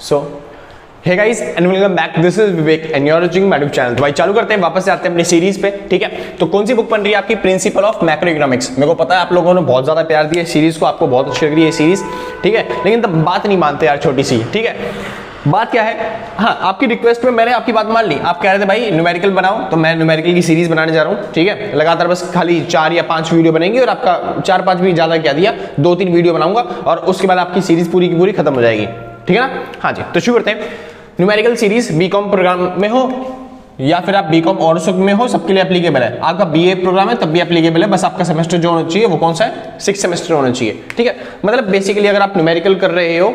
So hey guys and welcome back, this is Vivek and you are watching my YouTube channel. तो भाई चालू करते हैं, वापस से आते हैं अपनी सीरीज पे। ठीक है, तो कौन सी बुक बन रही है आपकी? Principle of macro economics. मेरे को पता है आप लोगों ने बहुत ज्यादा प्यार दिया सीरीज को, आपको बहुत अच्छी लग रही है सीरीज। ठीक है, लेकिन तब बात नहीं मानते यार, छोटी सी। ठीक है, बात क्या है, हाँ आपकी रिक्वेस्ट में मैंने आपकी बात मान ली। आप कह रहे थे भाई न्यूमेरिकल बनाओ, तो मैं न्यूमेरिकल की सीरीज बनाने जा रहा हूँ। ठीक है, लगातार बस खाली 4 या 5 वीडियो बनेंगी और आपका 4-5 भी ज्यादा क्या दिया, 2-3 वीडियो बनाऊंगा और उसके बाद आपकी सीरीज पूरी की पूरी खत्म हो जाएगी। ठीक है ना? हाँ जी, तो शुरू करते हैं। न्यूमेरिकल सीरीज बीकॉम प्रोग्राम में हो या फिर आप बीकॉम ऑनर्स में हो, सबके लिए एप्लीकेबल है। आपका बीए प्रोग्राम है तब भी एप्लीकेबल है, बस आपका सेमेस्टर जो होना चाहिए वो कौन सा है? 6 सेमेस्टर होना चाहिए। ठीक है, मतलब बेसिकली अगर आप न्यूमेरिकल कर रहे हो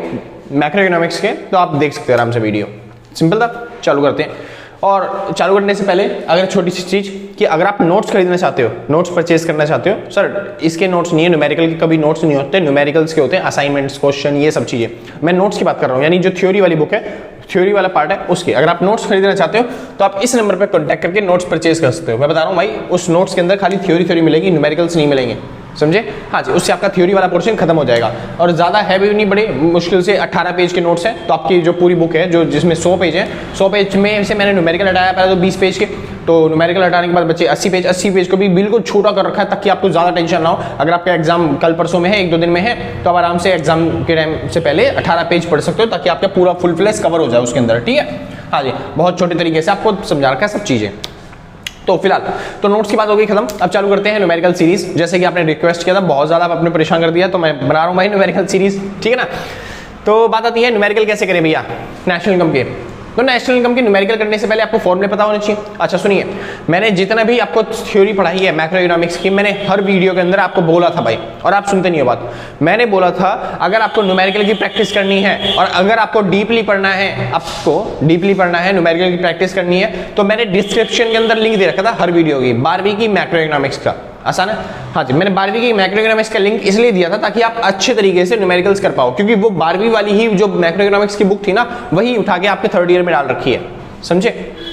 मैक्रो इकोनॉमिक्स के तो आप देख सकते हो आराम से वीडियो। सिंपल था, चालू करते हैं। और चालू करने से पहले अगर छोटी सी चीज कि अगर आप नोट्स खरीदना चाहते हो, नोट्स परचेज करना चाहते हो, सर इसके नोट्स नहीं है, न्यूमेरिकल के कभी नोट्स नहीं होते, न्यूमेरिकल्स के होते हैं असाइनमेंट्स, क्वेश्चन, ये सब चीजें। मैं नोट्स की बात कर रहा हूँ, यानी जो थ्योरी वाली बुक है, थ्योरी वाला पार्ट है उसके। अगर आप नोट्स खरीदना चाहते हो तो आप इस नंबर पर कॉन्टैक्ट करके नोट्स परचेज कर सकते हो। मैं बता रहा हूँ भाई, उस नोट्स के अंदर खाली थ्योरी मिलेगी, न्यूमेरिकल्स नहीं मिलेंगे, समझे? हाँ जी, उससे आपका थ्योरी वाला पोर्शन खत्म हो जाएगा। और ज्यादा हैवी नहीं, बड़े मुश्किल से 18 पेज के नोट्स हैं। तो आपकी जो पूरी बुक है, जो जिसमें 100 पेज है, 100 पेज में से मैंने न्यूमेरिकल हटाया पहले तो 20 पेज के, तो न्यूमेरिकल हटाने के बाद बच्चे 80 पेज को भी बिल्कुल छोटा कर रखा है ताकि आपको ज्यादा टेंशन ना हो। अगर आपका एग्जाम कल परसों में है, 1-2 दिन में है, तो आप आराम से एग्जाम के टाइम से पहले 18 पेज पढ़ सकते हो ताकि आपका पूरा फुल फ्लैश कवर हो जाए उसके अंदर। ठीक है, हाँ जी, बहुत छोटे तरीके से आपको समझा रखा है सब चीजें। तो फिलहाल तो नोट्स की बात हो गई खत्म। अब चालू करते हैं न्यूमेरिकल सीरीज। जैसे कि आपने रिक्वेस्ट किया था, बहुत ज्यादा आपने परेशान कर दिया, तो मैं बना रहा हूं भाई न्यूमेरिकल सीरीज। ठीक है ना? तो बात आती है न्यूमेरिकल कैसे करें भैया नेशनल इनकम के। तो नेशनल इनकम की न्यूमेरिकल करने से पहले आपको फॉर्मूले पता होने चाहिए। अच्छा सुनिए, मैंने जितना भी आपको थ्योरी पढ़ाई है मैक्रो इकोनॉमिक्स की, मैंने हर वीडियो के अंदर आपको बोला था भाई, और आप सुनते नहीं हो बात। मैंने बोला था अगर आपको न्यूमेरिकल की प्रैक्टिस करनी है और अगर आपको डीपली पढ़ना है, आपको डीपली पढ़ना है, न्यूमेरिकल की प्रैक्टिस करनी है, तो मैंने डिस्क्रिप्शन के अंदर लिंक दे रखा था हर वीडियो की, 12वीं की मैक्रो इकोनॉमिक्स का। आसान है? हाँ जी, मैंने 12वीं की मैक्रो इकोनॉमिक्स का लिंक इसलिए दिया था ताकि आप अच्छे तरीके से न्यूमेरिकल्स कर पाओ, क्योंकि वो 12वीं वाली ही जो मैक्रो इकोनॉमिक्स की बुक थी ना, वही उठा के आपके 3rd ईयर में डाल रखी है, समझे?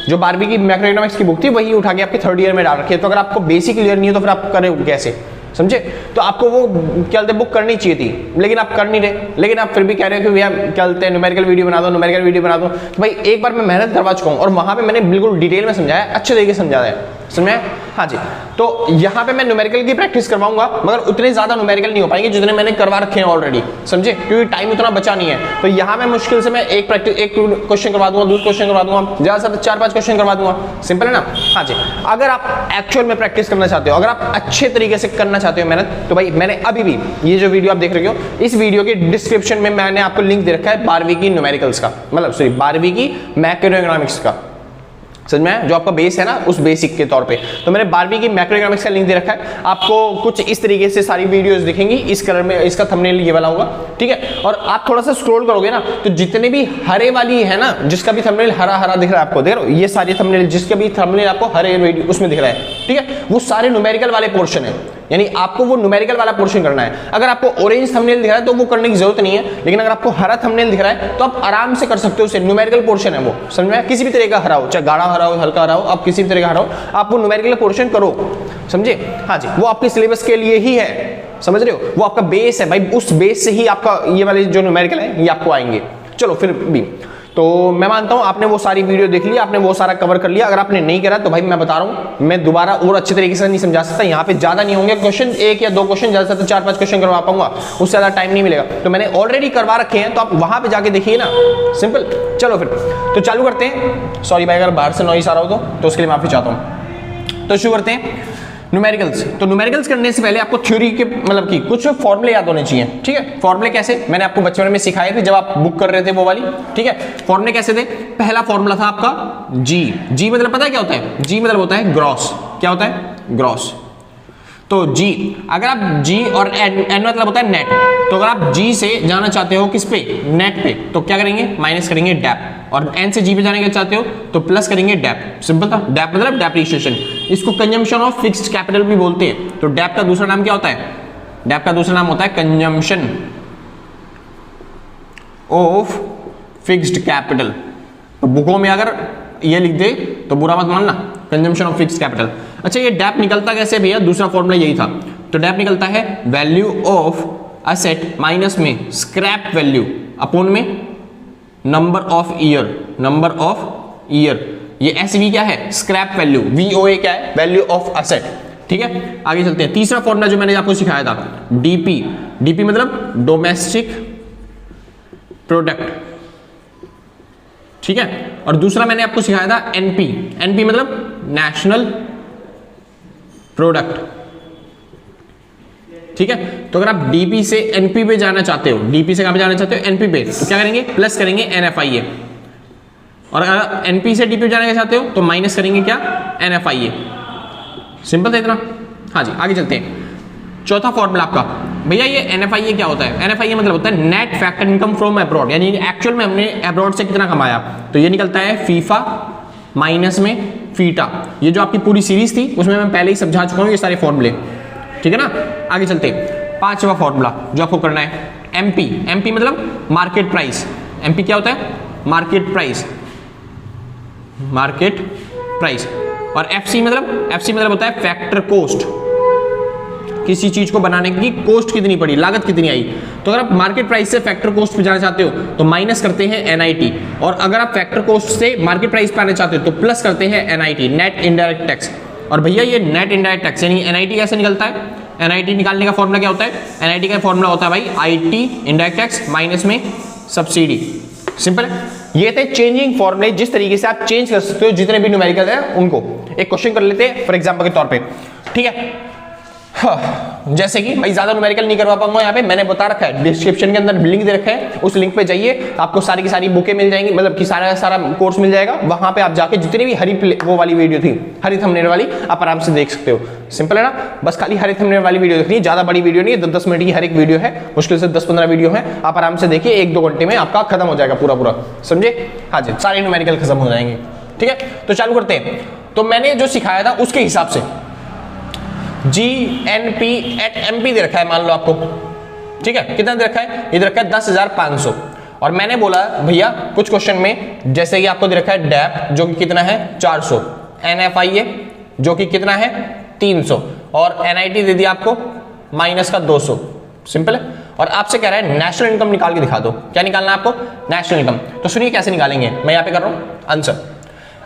जो 12वीं की मैक्रो इकोनॉमिक्स की बुक थी वही उठा के आपके 3rd ईयर में डाल रखी है। तो अगर आपको बेसिक क्लियर नहीं है तो फिर आप करें कैसे, समझे? तो आपको वो क्या बोलते बुक करनी चाहिए थी, लेकिन आप कर नहीं रहे। लेकिन आप फिर भी कह रहे हो कि भैया क्या बोलते हैं न्यूमेरिकल वीडियो बना दो, न्यूमेरिकल वीडियो बना दो। तो भाई एक बार मैं मेहनत करवा चुका हूँ और वहां पे मैंने बिल्कुल डिटेल में समझाया, अच्छे तरीके से समझाया है, समझे? हाँ जी, तो यहाँ पे मैं न्यूमेरिकल की प्रैक्टिस करवाऊंगा, मगर उतने ज्यादा न्यूमेरिकल नहीं हो पाएंगे जितने मैंने करवा रखे हैं ऑलरेडी, समझे? क्योंकि टाइम उतना बचा नहीं है। तो यहाँ मैं मुश्किल से मैं एक क्वेश्चन करवा दूंगा, 2 क्वेश्चन करवा दूंगा, ज्यादा से 4-5 क्वेश्चन करवा दूंगा। सिंपल है ना? हाँ जी, अगर आप एक्चुअल में प्रैक्टिस करना चाहते हो, अगर आप अच्छे तरीके से करना चाहते हो मेहनत, तो भाई मैंने अभी भी ये जो वीडियो आप देख रहे हो, इस वीडियो के डिस्क्रिप्शन में मैंने आपको लिंक दे रखा है 12वीं की न्यूमेरिकल्स का, मतलब सॉरी 12वीं की मैक्रो इकोनॉमिक्स का, समझ में? जो आपका बेस है ना, उस बेसिक के तौर पे। तो मैंने 12वीं की मैक्रो इकोनॉमिक्स का लिंक दे रखा है। आपको कुछ इस तरीके से सारी वीडियोस दिखेंगी, इस कलर में, इसका थंबनेल ये वाला होगा। ठीक है, और आप थोड़ा सा स्क्रॉल करोगे ना, तो जितने भी हरे वाली है ना, जिसका भी थंबनेल हरा दिख रहा है आपको, देख रहे हो ये सारे थंबनेल, जिसका भी थंबनेल आपको हरे वीडियो उसमें दिख रहा है, ठीक है, वो सारे न्यूमेरिकल वाले पोर्शन है। यानी आपको वो न्यूमेरिकल वाला पोर्शन करना है। अगर आपको ऑरेंज थंबनेल दिख रहा है तो वो करने की जरूरत नहीं है, लेकिन अगर आपको हरा थंबनेल दिख रहा है तो आप आराम से कर सकते हो, उसे न्यूमेरिकल पोर्शन है वो, समझ में? किसी भी तरह का हरा हो, चाहे गाढ़ा हरा हो, हल्का हरा हो, आप किसी भी तरह का हरा हो, आप वो न्यूमेरिकल पोर्शन करो, समझे? हाँ जी, वो आपके सिलेबस के लिए ही है, समझ रहे हो? वो आपका बेस है भाई, उस बेस से ही आपका ये वाले जो न्यूमेरिकल है ये आपको आएंगे। चलो फिर भी तो मैं मानता हूं आपने वो सारी वीडियो देख ली, आपने वो सारा कवर कर लिया। अगर आपने नहीं करा तो भाई मैं बता रहा हूं, मैं दोबारा और अच्छे तरीके से नहीं समझा सकता। यहाँ पे ज्यादा नहीं होंगे क्वेश्चन, 1 या 2 क्वेश्चन, ज्यादा से 4-5 क्वेश्चन करवा पाऊंगा, उससे ज्यादा टाइम नहीं मिलेगा। तो मैंने ऑलरेडी करवा रखे हैं, तो आप वहां पे जाके देखिए ना, सिंपल। चलो फिर तो चालू करते हैं। सॉरी भाई अगर बाहर से नॉइस आ रहा हो तो उसके लिए माफी चाहता हूं। तो शुरू करते हैं न्यूमेरिकल्स। तो न्यूमेरिकल्स करने से पहले आपको थ्योरी के मतलब की कुछ फॉर्मूले याद होने चाहिए। ठीक है, फॉर्मूले कैसे मैंने आपको बचपन में सिखाए थे जब आप बुक कर रहे थे वो वाली। ठीक है, फॉर्मूले कैसे थे? पहला फॉर्मूला था आपका जी मतलब पता है क्या होता है? जी मतलब होता है ग्रॉस। क्या होता है? ग्रॉस। तो जी, अगर आप जी और एन मतलब होता है नेट, तो अगर आप जी से जाना चाहते हो किस पे? नेट पे, तो क्या करेंगे? माइनस करेंगे डैप, और एन से जी पे जाने के चाहते हो तो प्लस करेंगे डैप। सिंपल था। डैप मतलब डेप्रिसिएशन, इसको कंजम्पशन ऑफ फिक्स्ड कैपिटल भी बोलते हैं। तो डैप का दूसरा नाम क्या होता है? डैप का दूसरा नाम होता है कंजम्पशन ऑफ फिक्स्ड कैपिटल। तो बुकों में अगर ये लिख दे तो बुरा मत मानना, कंजम्पशन ऑफ फिक्स्ड कैपिटल। अच्छा, ये डैप निकलता कैसे भैया? दूसरा फॉर्मूला यही था। तो डैप निकलता है वैल्यू ऑफ असेट माइनस में स्क्रैप वैल्यू अपोन में नंबर ऑफ ईयर, ये एसवी क्या है, स्क्रैप वैल्यू, वीओए क्या है, वैल्यू ऑफ असेट। ठीक है, आगे चलते हैं। तीसरा फॉर्मूला जो मैंने आपको सिखाया था, डीपी मतलब डोमेस्टिक प्रोडक्ट, ठीक है। और दूसरा मैंने आपको सिखाया था एनपी मतलब नेशनल प्रोडक्ट, ठीक है। तो अगर आप डीपी से एनपी पे जाना चाहते हो, डीपी से कहां पे जाना चाहते हो, एनपी पे, तो क्या करेंगे, प्लस करेंगे एनएफआईए। और अगर एनपी से डीपी पे जाना चाहते हो तो माइनस करेंगे क्या, एनएफआईए। सिंपल था इतना। हाँ जी, आगे चलते हैं। चौथा फॉर्मूला आपका, भैया ये एनएफआईए क्या होता है, एनएफआईए मतलब होता है net factor income from abroad, यानी एक्चुअल में हमने अब्रॉड से कितना कमाया, तो ये निकलता है फीफा माइनस में फीटा। ये जो आपकी पूरी सीरीज थी उसमें मैं पहले ही समझा चुका हूं ये सारे फॉर्मूले, ठीक है ना। आगे चलते हैं। पांचवा फॉर्मूला जो आपको करना है, एमपी मतलब मार्केट प्राइस। एमपी क्या होता है, मार्केट प्राइस। और एफसी मतलब होता है फैक्टर कॉस्ट, किसी चीज को बनाने की कॉस्ट कितनी पड़ी, लागत कितनी आई। तो अगर आप मार्केट प्राइस से फैक्टर कॉस्ट पे जाना चाहते हो तो माइनस करते हैं एनआईटी, और अगर आप फैक्टर कॉस्ट से मार्केट प्राइस पे आना चाहते हो तो प्लस करते हैं एनआईटी, नेट इनडायरेक्ट टैक्स। और भैया ये नेट इनडायरेक्ट टैक्स यानी एनआईटी कैसे निकलता है, एनआईटी निकालने का फॉर्मूला क्या होता है, एनआईटी का फॉर्मूला होता है भाई आईटी इनडायरेक्ट टैक्स माइनस में सब्सिडी। सिंपल है। ये थे चेंजिंग फॉर्मूले, जिस तरीके से आप चेंज कर सकते हो जितने भी न्यूमेरिकल है उनको। एक क्वेश्चन कर लेते हैं फॉर एग्जांपल के तौर पे, ठीक है। हाँ, जैसे कि भाई ज्यादा न्यूमेरिकल नहीं करवा पाऊंगा, यहाँ पे मैंने बता रखा है, डिस्क्रिप्शन के अंदर लिंक दे रखा है, उस लिंक पे जाइए, आपको सारी की सारी बुकें मिल जाएंगी, मतलब कि सारा कोर्स मिल जाएगा। वहां पे आप जाके जितनी भी वो वाली वीडियो थी, हरी थंबनेल वाली, आप आराम से देख सकते हो। सिंपल है ना, बस खाली हरी थंबनेल वाली वीडियो देखनी है, ज्यादा बड़ी वीडियो नहीं है, 10-10 मिनट की हर एक वीडियो है, मुश्किल से 10-15 वीडियो है, आप आराम से देखिए, 1-2 घंटे में आपका खत्म हो जाएगा पूरा, समझे। हाँ जी, सारे न्यूमेरिकल खत्म हो जाएंगे, ठीक है। तो चालू करते हैं। तो मैंने जो सिखाया था उसके हिसाब से GNP एट MP दे रखा है, मान लो आपको, ठीक है। कितना दे रखा है, ये दे रखा है 10,500। और मैंने बोला भैया कुछ क्वेश्चन में जैसे कि आपको दे रखा है डैप जो कि कितना है 400, NFIA जो कि कितना है 300, और NIT दे दिया आपको माइनस का 200। सिंपल है। और आपसे कह रहा है नेशनल इनकम निकाल के दिखा दो। क्या निकालना है आपको, नेशनल इनकम। तो सुनिए कैसे निकालेंगे, मैं यहाँ पे कर रहा हूँ आंसर।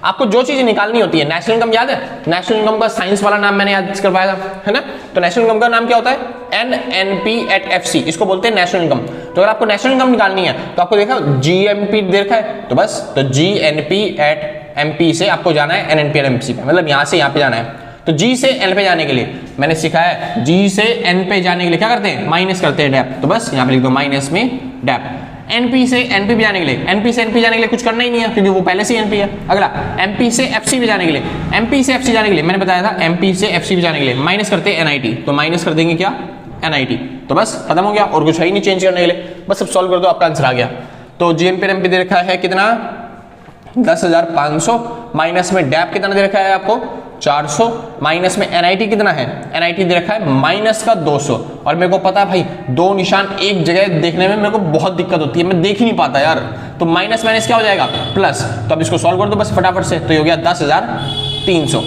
आपको जो चीज निकालनी होती है, नेशनल इनकम याद है, नेशनल इनकम का साइंस वाला नाम मैंने याद करवाया था, है ना। तो नेशनल इनकम का नाम क्या होता है, NNP एट FC, इसको बोलते हैं नेशनल इनकम। तो अगर आपको नेशनल इनकम निकालनी है तो आपको देखा GMP देखा है, तो बस तो GNP एट MP से आपको जाना है NNP एट MC पे, मतलब यहाँ से यहाँ पे जाना है। तो G से N पे जाने के लिए मैंने सिखाया है, G से N पे जाने के लिए क्या करते हैं, माइनस करते हैं डैप। तो बस यहाँ पे लिख दो माइनस में डैप। NP से NP पे जाने के लिए, NP से NP जाने के लिए कुछ करना ही नहीं है क्योंकि वो पहले से NP है। अगला MP से FC पे जाने के लिए, MP से FC जाने के लिए मैंने बताया था MP से FC पे जाने के लिए माइनस करते हैं NIT, तो माइनस कर देंगे क्या, NIT। तो बस खत्म हो गया, और कुछ है ही नहीं चेंज करने के लिए, बस सब सॉल्व कर दो, आपका आंसर आ गया। तो GNP MP दे रखा है कितना 10,500, माइनस में डैप कितना दे रखा है आपको 400, माइनस में NIT कितना है, NIT दे रखा है माइनस का 200। और मेरे को पता है भाई दो निशान एक जगह देखने में मेरे को बहुत दिक्कत होती है, मैं देख ही नहीं पाता यार। तो माइनस माइनस क्या हो जाएगा, प्लस। तो अब इसको सॉल्व कर दो बस फटाफट से, तो ये हो गया 10,300।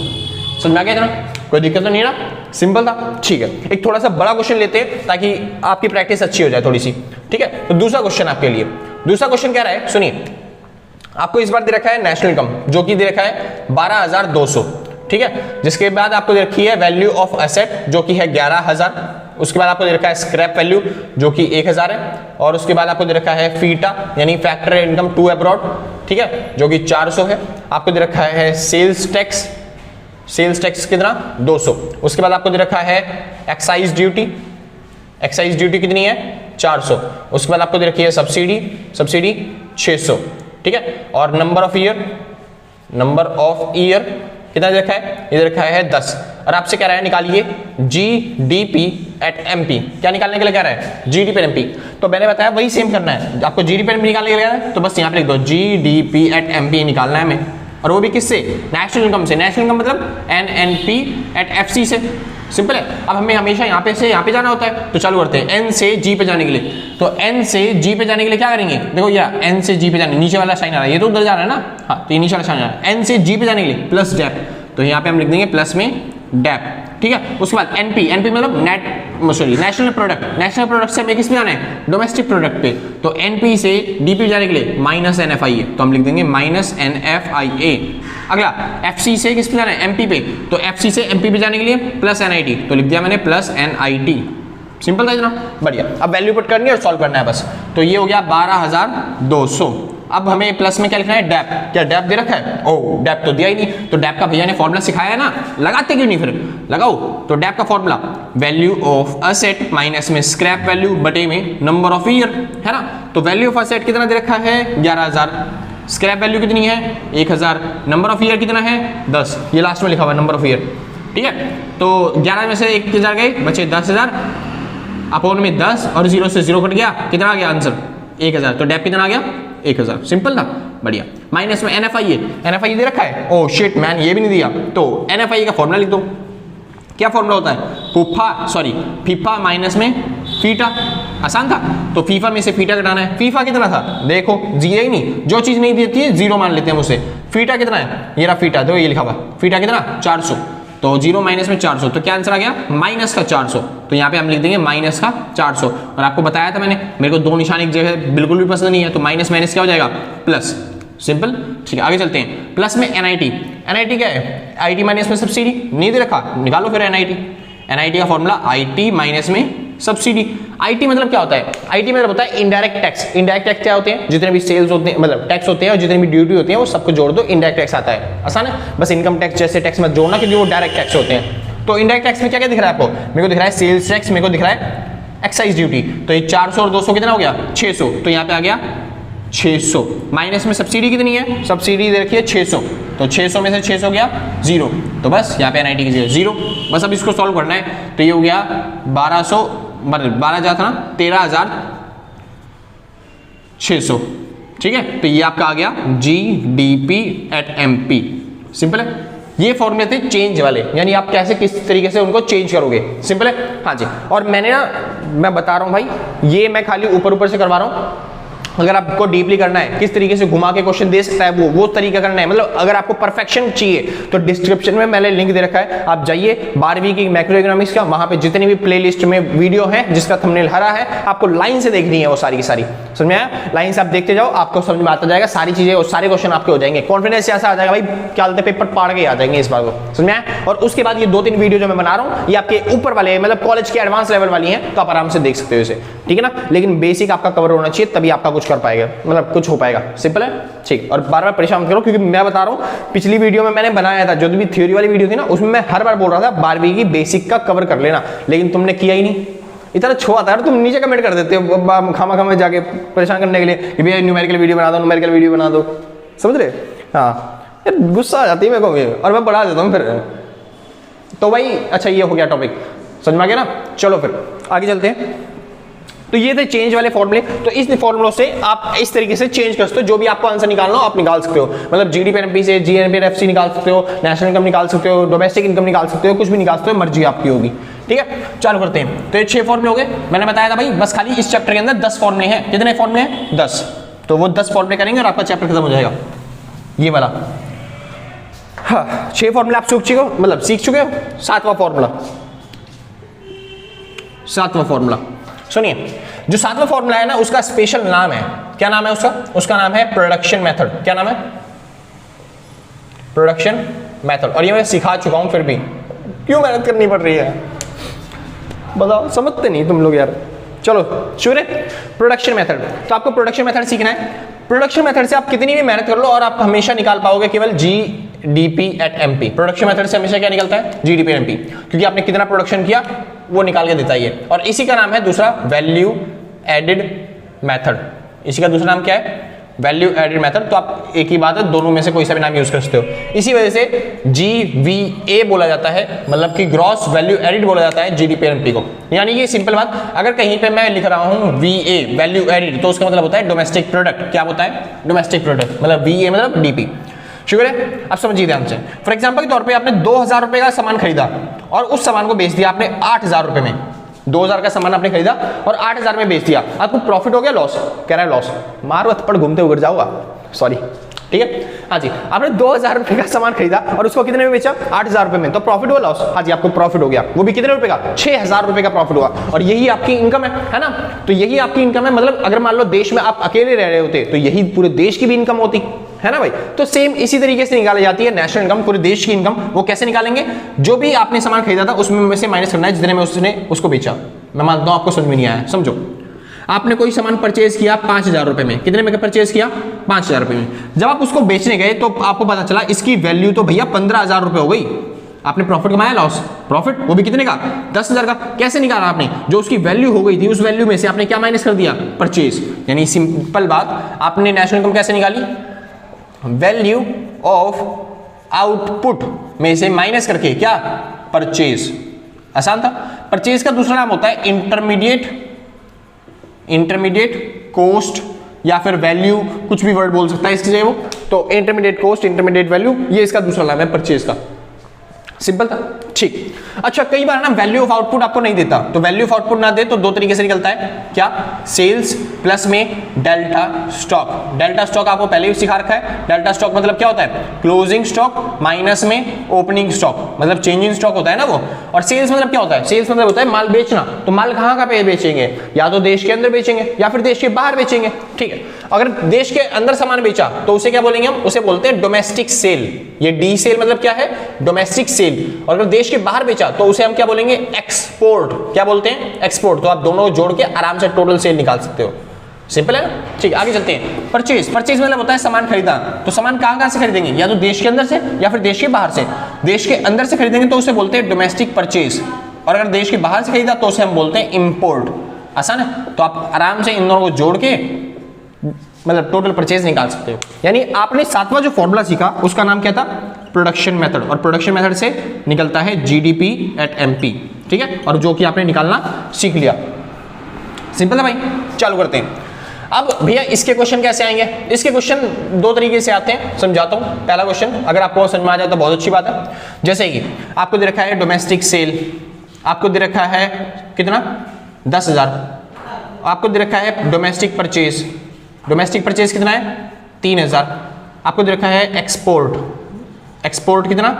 समझ में आ गया ना, कोई दिक्कत तो नहीं ना, सिंपल था। ठीक है, एक थोड़ा सा बड़ा क्वेश्चन लेते हैं ताकि आपकी प्रैक्टिस अच्छी हो जाए थोड़ी सी, ठीक है। तो दूसरा क्वेश्चन आपके लिए, दूसरा क्वेश्चन कह रहा है, सुनिए, आपको इस बार दे रखा है नेशनल इनकम जो कि दे रखा है 12,200, ठीक है। जिसके बाद आपको दे रखी है वैल्यू ऑफ एसेट जो कि है 11,000, उसके बाद आपको दे रखा है स्क्रैप वैल्यू जो कि 1,000 है, और उसके बाद आपको दे रखा है फीटा यानी फैक्टर इनकम टू अब्रॉड, ठीक है, जो कि 400 है। आपको दे रखा है सेल्स टैक्स कितना 200। उसके बाद आपको दे रखा है एक्साइज ड्यूटी कितनी है 400। उसके बाद आपको दे रखी है सब्सिडी 600, ठीक है। और नंबर ऑफ ईयर कितना दे रखा है, ये दे रखा है 10। और आपसे कह रहा है निकालिए GDP एट MP। क्या निकालने के लिए कह रहा है, GDP एट MP। तो मैंने बताया वही सेम करना है, आपको GDP एट MP निकालने के लिए है, तो बस यहाँ पे लिख दो GDP एट MP निकालना है हमें, और वो भी किससे, नेशनल इनकम से। नेशनल इनकम मतलब NNP एट FC से। सिंपल है। अब हमें हमेशा यहाँ पे से यहाँ पे जाना होता है, तो चालू करते हैं N से G पे जाने के लिए। तो N से G पे जाने के लिए क्या करेंगे, देखो यार N से G पे जाने, नीचे वाला साइन आ रहा है, ये तो उधर जा रहा है ना, हाँ, तो ये नीचे वाला साइन आ रहा है। N से G पे जाने के लिए प्लस डैप, तो यहाँ पे हम लिख देंगे प्लस में डेप, ठीक है। उसके बाद एनपी, एनपी मतलब नेशनल प्रोडक्ट, नेशनल प्रोडक्ट से हमें किस पे जाना है, डोमेस्टिक प्रोडक्ट पे। तो एनपी से डीपी जाने के लिए माइनस एनएफआईए, तो हम लिख देंगे माइनस एनएफआईए। अगला एफसी से किस पे जाना है, एमपी पे, तो एफसी से एमपी पे जाने के लिए प्लस एनआईटी, तो लिख दिया मैंने प्लस एनआईटी। सिंपल था इतना, बढ़िया। अब वैल्यू पुट करनी है और सॉल्व करना है बस। तो ये हो गया 12,200। अब हमें प्लस में क्या लिखना है, डेप। क्या डेप दे रखा है, ओ डेप तो दिया ही नहीं, तो डेप का भैया ने फॉर्मूला सिखाया है ना, लगाते क्यों नहीं फिर, लगाओ। तो डेप का formula value of asset minus में स्क्रैप वैल्यू बटे में नंबर ऑफ ईयर, है ना। तो वैल्यू ऑफ असेट कितना दे रखा है, 11,000, स्क्रैप वैल्यू कितनी है, 1,000, नंबर ऑफ ईयर कितना है, 10, ये लास्ट में लिखा हुआ है नंबर ऑफ ईयर, ठीक है। तो 11 में से 1,000 गए, बचे 10,000, अपोन में 10 और 0 से 0 कट गया, कितना आ गया आंसर, 1,000। तो डेप कितना आ गया, 1,000। सिंपल था, बढ़िया। माइनस में एनएफआईए, एनएफआईए दे रखा है, ओह शिट मैन ये भी नहीं दिया, तो एनएफआईए का फॉर्मूला लिख दो। क्या फॉर्मूला होता है, फीफा माइनस में फीटा, आसान था। तो फीफा में से फीटा घटाना है, फीफा कितना था, देखो जीरो ही नहीं, जो चीज नहीं देती है जीरो मान लेते हैं उसे। फीटा कितना है, ये रहा फीटा, तो ये लिखा हुआ फीटा कितना, 400, तो 0 माइनस में 400, तो क्या आंसर आ गया, माइनस का 400। तो यहाँ पे हम लिख देंगे माइनस का 400। और आपको बताया था मैंने, मेरे को दो निशान एक जगह बिल्कुल भी पसंद नहीं है, तो माइनस माइनस क्या हो जाएगा, प्लस। सिंपल, ठीक है। आगे चलते हैं, प्लस में एनआईटी, एनआईटी क्या है, आईटी माइनस में सब्सिडी, नहीं दे रखा, निकालो फिर एनआईटी। एनआईटी का फॉर्मूला आईटी माइनस में सब्सिडी। आईटी मतलब क्या होता है, आईटी मतलब होता है इनडायरेक्ट टैक्स। इनडायरेक्ट टैक्स क्या होते हैं, जितने भी सेल्स होते हैं, मतलब टैक्स होते हैं, और जितनी भी ड्यूटी होती है वो सबको जोड़ दो, इनडायरेक्ट टैक्स आता है। आसान है, बस इनकम टैक्स जैसे टैक्स मत जोड़ना, क्योंकि वो डायरेक्ट टैक्स होते हैं। तो इनडायरेक्ट टैक्स में क्या क्या दिख रहा है आपको, मेरे को दिख रहा है सेल्स टैक्स, मेरे को दिख रहा है एक्साइज ड्यूटी। तो ये 400 और 200 कितना हो गया, 600, तो यहाँ पे आ गया 600। माइनस में सब्सिडी कितनी है, सब्सिडी दे रखी है 600, तो 600 में से 600 गया 0, तो बस यहाँ पे एनआईटी की 0। बस अब इसको सॉल्व करना है, तो ये हो गया 1200, मतलब 12,000 था ना, 13,600, ठीक है। तो ये आपका आ गया GDP एट MP। सिंपल है, ये फॉर्मूले थे चेंज वाले, यानी आप कैसे किस तरीके से उनको चेंज करोगे, सिंपल है। हाँ जी, और मैंने ना, मैं बता रहा हूं भाई, ये मैं खाली ऊपर ऊपर से करवा रहा हूं। अगर आपको डीपली करना है, किस तरीके से घुमा के क्वेश्चन दे सकता है वो तरीका करना है, मतलब अगर आपको परफेक्शन चाहिए तो डिस्क्रिप्शन में मैंने लिंक दे रखा है, आप जाइए 12वीं की मैक्रो इकोनॉमिक्स का, वहां पे जितनी भी प्लेलिस्ट में वीडियो है जिसका थंबनेल हरा है, आपको लाइन से देखनी है वो सारी की सारी, समझ में आया, लाइन से आप देखते जाओ, आपको समझ में आता जाएगा सारी चीजें, और सारे क्वेश्चन आपके हो जाएंगे, कॉन्फिडेंस ऐसा आ जाएगा भाई, क्या बोलते पेपर पाड़ के आ जाएंगे इस बार को, समझ में आया। और उसके बाद ये 2-3 वीडियो जो मैं बना रहा हूँ, ये आपके ऊपर वाले, मतलब कॉलेज के एडवांस लेवल वाली हैं, तो आप आराम से देख सकते हो इसे, ठीक है ना। लेकिन बेसिक आपका कवर होना चाहिए, तभी आपका कुछ कर पाएगा, मतलब कुछ हो पाएगा, सिंपल है, ठीक। और बार बार परेशान मत करो, क्योंकि मैं बता रहा हूं, पिछली वीडियो में मैंने बनाया था, जो भी थ्योरी वाली वीडियो थी ना, उसमें मैं हर बार बोल रहा था 12वीं की बेसिक का कवर कर लेना, लेकिन तुमने किया ही नहीं। इतना छुआ था, तुम नीचे कमेंट कर देते हो खामा जाके परेशान करने के लिए कि भैया न्यूमेरिकल वीडियो बना दो, न्यूमेरिकल वीडियो बना दो, समझ रहे। हाँ यार, गुस्सा आ जाती है मेरे को, और मैं बढ़ा देता हूँ फिर। तो भाई अच्छा, ये हो गया टॉपिक, समझ में आ गया ना। चलो फिर आगे चलते हैं। तो ये थे चेंज वाले फॉर्मूले। तो इस फॉर्मूलों से आप इस तरीके से चेंज कर सकते हो, जो भी आपको आंसर निकालना हो आप निकाल सकते हो, मतलब GDP एनपी से GNP FC निकाल सकते हो, नेशनल इनकम निकाल सकते हो, डोमेस्टिक इनकम निकाल सकते हो, कुछ भी निकाल सकते हो, मर्जी आपकी होगी, ठीक है। चालू करते हैं। तो ये 6 फॉर्मूले हो गए, मैंने बताया था भाई, बस खाली इस चैप्टर के अंदर 10 फॉर्मूले हैं। कितने फॉर्मूले हैं, 10। तो वो 10 फॉर्मूले करेंगे और आपका चैप्टर खत्म हो जाएगा, ये वाला। हाँ, 6 फॉर्मूले आप सीख चुके हो, मतलब सीख चुके हो। 7वां फॉर्मूला सुनिए, जो 7वां फॉर्मूला है ना, उसका स्पेशल नाम है, क्या नाम है उसका, उसका नाम है प्रोडक्शन मेथड। क्या नाम है, प्रोडक्शन मेथड। और ये मैं सिखा चुका हूं, फिर भी क्यों मेहनत करनी पड़ रही है, बताओ, समझते नहीं तुम लोग यार। चलो शुरू है, प्रोडक्शन मेथड। तो आपको प्रोडक्शन मेथड सीखना है। प्रोडक्शन मेथड से आप कितनी भी मेहनत कर लो और आप हमेशा निकाल पाओगे केवल GDP at MP। Production method से हमेशा क्या निकलता है, GDP एट MP, क्योंकि आपने कितना प्रोडक्शन किया वो निकाल के देता है। और इसी का नाम है दूसरा वैल्यू एडिड मेथड। इसी का दूसरा नाम क्या है, वैल्यू एडिड मेथड। तो आप एक ही बात है, दोनों में से कोई सा भी नाम यूज कर सकते हो। इसी वजह से GVA बोला जाता है, मतलब कि ग्रॉस वैल्यू एडिड बोला जाता है GDP एंड MP को। यानी कि सिंपल बात, अगर कहीं पे मैं लिख रहा हूं VA वैल्यू एडिड, तो उसका मतलब होता है डोमेस्टिक प्रोडक्ट। क्या होता है, डोमेस्टिक प्रोडक्ट, मतलब VA मतलब DP। शुक्र है, अब समझिए ध्यान से। फॉर एग्जाम्पल के तौर पर आपने 2,000 रुपए का सामान खरीदा और उस सामान को बेच दिया आपने 8,000 रुपए में। 2,000 का सामान आपने खरीदा और 8,000 में बेच दिया, आपको प्रॉफिट हो गया, लॉस, कह रहा है लॉस, मारो थप्पड़ घूमते उगर जाओगा, सॉरी, ठीक है। हाँ जी, आपने 2000 रुपए का सामान खरीदा और उसको कितने में बेचा, 8000 रुपए में, तो प्रॉफिट हुआ लॉस? हाँ जी, आपको प्रॉफिट हो गया, वो भी कितने रुपए का, 6000 रुपए का प्रॉफिट हुआ। और यही आपकी इनकम है ना, तो यही आपकी इनकम है। मतलब अगर मान लो देश में आप अकेले रह रहे होते तो यही पूरे देश की भी इनकम होती है ना भाई। तो सेम इसी तरीके से निकाली जाती है नेशनल इनकम, पूरे देश की इनकम। वो कैसे निकालेंगे, जो भी आपने सामान खरीदा था उसमें से माइनस करना है जितने में उसने उसको बेचा। मैं मानता हूं आपको समझ में नहीं आया, समझो। आपने कोई सामान परचेज किया 5000 रुपए में, कितने में परचेज किया, 5000 रुपए में। जब आप उसको बेचने गए तो आपको पता चला इसकी वैल्यू तो भैया 15000 रुपए हो गई। आपने प्रॉफिट कमाया, लॉस? प्रॉफिट, वो भी कितने का, 10000 का। कैसे निकाला आपने, जो उसकी वैल्यू हो गई थी उस वैल्यू में से आपने क्या माइनस कर दिया, परचेज। यानी सिंपल बात, आपने नेशनल इनकम कैसे निकाली, वैल्यू ऑफ आउटपुट में से माइनस करके क्या, परचेज। आसान था। परचेज का दूसरा नाम होता है इंटरमीडिएट कोस्ट या फिर वैल्यू, कुछ भी वर्ड बोल सकता है इसकी जगह वो। तो इंटरमीडिएट कोस्ट, इंटरमीडिएट वैल्यू, ये इसका दूसरा नाम है परचेज का। सिंपल था, ठीक। अच्छा, कई बार ना वैल्यू ऑफ आउटपुट आपको नहीं देता, तो वैल्यू ऑफ आउटपुट ना दे तो दो तरीके से निकलता है, क्या, सेल्स प्लस में डेल्टा स्टॉक। डेल्टा स्टॉक आपको पहले भी सिखा रखा है। डेल्टा स्टॉक मतलब क्या होता है, क्लोजिंग स्टॉक माइनस में ओपनिंग स्टॉक, मतलब चेंज इन स्टॉक होता है ना वो। और सेल्स मतलब क्या होता है, सेल्स मतलब होता है माल बेचना। तो माल कहाँ का पे बेचेंगे, या तो देश के अंदर बेचेंगे या फिर देश के बाहर बेचेंगे, ठीक है। अगर देश के अंदर सामान बेचा तो उसे क्या बोलेंगे हम, उसे बोलते हैं डोमेस्टिक सेल। ये डी सेल मतलब क्या है, डोमेस्टिक सेल। और अगर देश के बाहर बेचा तो उसे हम क्या बोलेंगे, एक्सपोर्ट। क्या बोलते हैं, एक्सपोर्ट। तो आप दोनों जोड़ के आराम से टोटल सेल निकाल सकते हो। सिंपल है ना, ठीक। आगे चलते हैं। परचेज, परचेज मतलब होता है सामान खरीदा। तो सामान कहां से खरीदेंगे, या तो देश के अंदर से या फिर देश के बाहर से। देश के अंदर से खरीदेंगे तो उसे बोलते हैं डोमेस्टिक परचेज, और अगर देश के बाहर से खरीदा तो उसे हम बोलते हैं इंपोर्ट। आसान है। तो आप आराम से इन दोनों को जोड़ के मतलब टोटल परचेज निकाल सकते हो। यानी आपने सातवां जो फॉर्मूला सीखा उसका नाम क्या था, प्रोडक्शन मेथड। और प्रोडक्शन मेथड से निकलता है जीडीपी एट एमपी, ठीक है। और जो कि आपने निकालना सीख लिया। सिंपल है भाई, चालू करते हैं। अब भैया इसके क्वेश्चन कैसे आएंगे, इसके क्वेश्चन दो तरीके से आते हैं, समझाता हूं। पहला क्वेश्चन अगर आपको समझ में आ जाए तो बहुत अच्छी बात है। जैसे कि आपको दे रखा है डोमेस्टिक सेल, आपको दे रखा है कितना, 10,000। आपको दे रखा है डोमेस्टिक परचेज, डोमेस्टिक परचेज कितना है, 3000। आपको दे रखा है एक्सपोर्ट, एक्सपोर्ट कितना,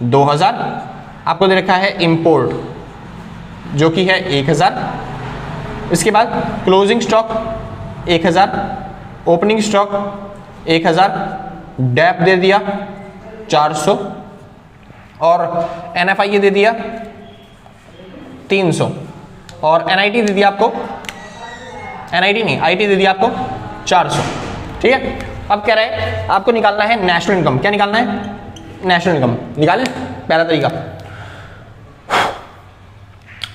2000। आपको दे रखा है इंपोर्ट जो कि है 1000। इसके बाद क्लोजिंग स्टॉक 1000, ओपनिंग स्टॉक 1000, डैप दे दिया 400 और एनएफआईए दे दिया 300 और एनआईटी दे दिया आपको, एनआईटी नहीं आईटी दे दिया आपको 400, ठीक है। अब कह रहा है आपको निकालना है नेशनल इनकम। क्या निकालना है, नेशनल इनकम निकालें। पहला तरीका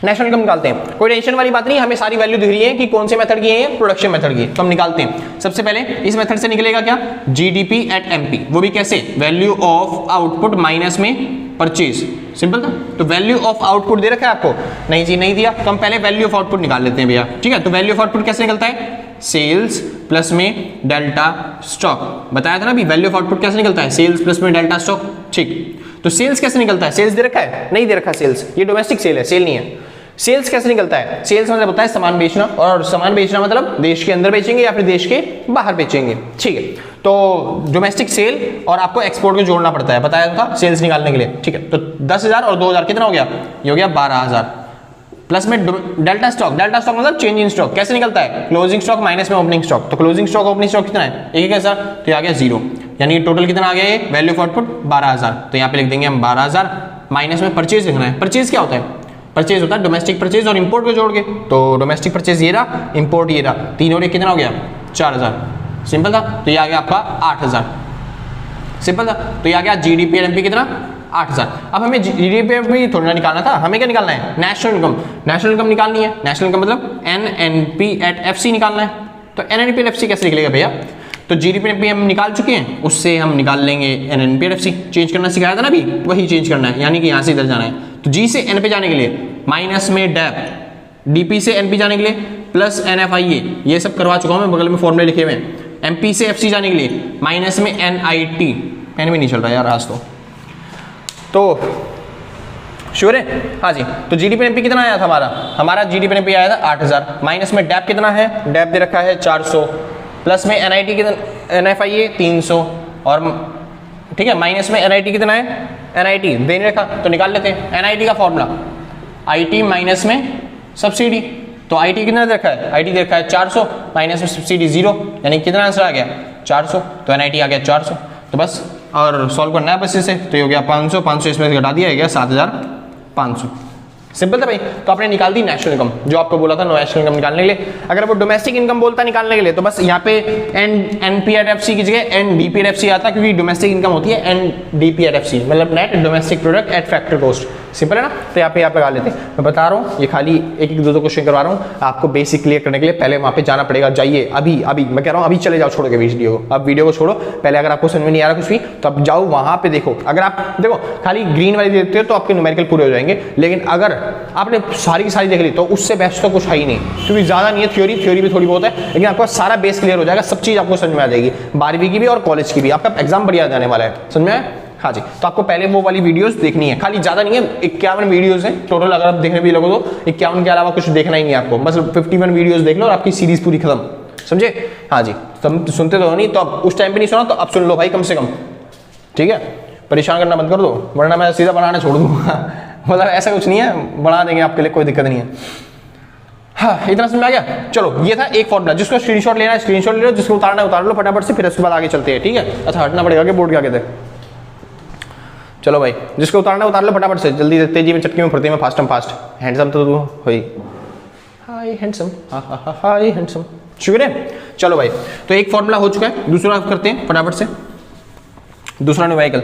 नेशनल इनकम निकालते हैं, कोई टेंशन वाली बात नहीं, हमें सारी वैल्यू दिख रही है कि कौन से मेथड की है, प्रोडक्शन मेथड की है। तो हम निकालते हैं। सबसे पहले इस मेथड से निकलेगा क्या, जीडीपी एट एमपी, वो भी कैसे, वैल्यू ऑफ आउटपुट माइनस में परचेज। सिंपल था। तो वैल्यू ऑफ आउटपुट दे रखा है आपको, नहीं जी नहीं दिया, तो हम पहले वैल्यू ऑफ आउटपुट निकाल लेते हैं भैया, ठीक है। तो वैल्यू ऑफ आउटपुट कैसे निकलता है, सेल्स प्लस में डेल्टा स्टॉक। बताया था ना अभी, वैल्यू ऑफ आउटपुट कैसे निकलता है, सेल्स प्लस में डेल्टा स्टॉक, ठीक। तो सेल्स कैसे निकलता है, सेल्स दे रखा है, नहीं दे रखा सेल्स, ये डोमेस्टिक सेल है, सेल नहीं है। सेल्स कैसे निकलता है, सेल्स मतलब होता है सामान बेचना, और सामान बेचना मतलब देश के अंदर बेचेंगे या फिर देश के बाहर बेचेंगे, ठीक है। तो डोमेस्टिक सेल और आपको एक्सपोर्ट को जोड़ना पड़ता है, बताया था सेल्स निकालने के लिए, ठीक है। तो 10,000 और 2,000 कितना हो गया, ये हो गया 12,000 प्लस में डेल्टा स्टॉक, डेल्टा स्टॉक मतलब चेंज इन स्टॉक। कैसे निकलता है, क्लोजिंग स्टॉक माइनस में ओपनिंग स्टॉक। तो क्लोजिंग स्टॉक ओपनिंग स्टॉक कितना है, 1,000, तो ये आ गया 0, यानी टोटल कितना आ गया, ये वैल्यू ऑफ आउटपुट 12,000। तो यहाँ पे लिख देंगे हम 12,000 माइनस में परचेज लिखना है। परचेज क्या होता है, परचेज होता है डोमेस्टिक परचेज और इंपोर्ट को जोड़ के। तो डोमेस्टिक परचेज ये रहा, इंपोर्ट ये रहा, 3 और 1 कितना हो गया, 4,000। सिंपल था। तो ये आ गया आपका 8,000। सिंपल था। तो ये आ गया जीडीपी एमपी कितना, 8,000। अब हमें जीडीपी एमपी थोड़ा ना निकालना था, हमें क्या निकालना है, नेशनल इनकम। नेशनल इनकम निकालनी है, नेशनल इनकम मतलब एनएनपी एट एफसी निकालना है। तो एनएनपी एट एफसी कैसे निकलेगा भैया, तो जीडीपी एमपी हम निकाल चुके हैं, उससे हम निकाल लेंगे एनएनपी एट एफसी। चेंज करना सिखाया था ना अभी, वही चेंज करना है, यानी कि यहाँ से इधर जाना है। तो जी से एन पे जाने के लिए माइनस में डैप, डीपी से एनपी जाने के लिए प्लस एनएफआईए, ये सब करवा चुका हूं मैं, बगल में फॉर्मूले लिखे हुए हैं। एमपी से एफसी जाने के लिए माइनस में एनआईटी, पेन भी नहीं चल रहा यार आज तो श्योर है, हाँ जी। तो जीडीपी एमपी कितना आया था हमारा जीडीपी एमपी आया था 8,000, माइनस में डैप कितना है, डैप दे रखा है 400, प्लस में एनआईटी कितना, एनएफआईए 300 और ठीक है माइनस में NIT कितना है, NIT देने रखा तो निकाल लेते हैं। NIT का फॉर्मूला IT माइनस में सब्सिडी, तो IT कितना दे रखा है, IT दे रखा है 400 माइनस में सब्सिडी 0, यानी कितना आंसर आ गया 400, तो NIT आ गया 400। तो बस और सॉल्व करना है बस इसे, तो ये हो गया 500, 500 इसमें से घटा दिया गया 7500। सिंपल था भाई। तो आपने निकाल दी नेशनल इनकम, जो आपको बोला था नेशनल इनकम निकालने के लिए। अगर वो डोमेस्टिक इनकम बोलता निकालने के लिए तो बस यहाँ पे NPAT-FC की जगह NDPAT-FC आता, क्योंकि डोमेस्टिक इनकम होती है NDPAT-FC, मतलब net domestic product at factory cost. Simple है ना, तो यहाँ पे लगा लेते हैं। मैं बता रहा हूँ ये खाली एक एक दो क्वेश्चन करवा रहा हूँ आपको, बेसिक क्लियर करने के लिए पहले वहाँ पे जाना पड़ेगा। जाइए अभी मैं कह रहा हूँ अभी चले जाओ, छोड़ के वीडियो को, अब वीडियो को छोड़ो। पहले अगर आपको समझ में नहीं आ रहा कुछ भी तो आप जाओ वहाँ पे देखो। अगर आप देखो खाली ग्रीन वाली देखते हो तो आपके न्यूमेरिकल पूरे हो जाएंगे, लेकिन अगर आपने सारी की सारी देख ली तो उससे बेस्ट तो कुछ है ही नहीं, क्योंकि ज़्यादा नहीं है। थ्योरी भी थोड़ी बहुत है, लेकिन आपका सारा बेस क्लियर हो जाएगा, सब चीज़ आपको समझ में आ जाएगी, 12वीं की भी और कॉलेज की भी। आपका एग्जाम बढ़िया जाने वाला है, समझ में आया? हाँ जी। तो आपको पहले वो वाली वीडियोस देखनी है, खाली ज़्यादा नहीं है, 51 वीडियोस हैं टोटल। अगर आप देखने भी लगो तो 51 के अलावा कुछ देखना ही नहीं है आपको, बस 51 वीडियोस देख लो और आपकी सीरीज पूरी खत्म, समझे? हाँ जी। तुम सुनते तो नहीं, तो अब उस टाइम पे नहीं सुना तो अब सुन लो भाई कम से कम, ठीक है? परेशान करना बंद कर दो, वरना मैं सीधा बनाना छोड़ दूंगा। मतलब ऐसा कुछ नहीं है, बना देंगे आपके लिए, कोई दिक्कत नहीं है। हाँ, इतना समझ में आ गया? चलो ये था एक फॉर्मूला, जिसको स्क्रीनशॉट लेना है स्क्रीनशॉट ले लो, जिसको उतारना है उतार लो फटाफट से, फिर उसके बाद आगे चलते हैं, ठीक है? अच्छा हटना पड़ेगा कि बोर्ड के आगे थे। चलो भाई, जिसको उतारना है उतार लो फटाफट से, जल्दी तेजी में चटकी में फुर्ती में, फास्ट फास्ट। हैंडसम तो तू होई, हाय हैंडसम, हाय हैंडसम, शुक्र है। चलो भाई, तो एक फॉर्मूला हो चुका है, दूसरा करते हैं फटाफट से। दूसरा न्यूमेरिकल,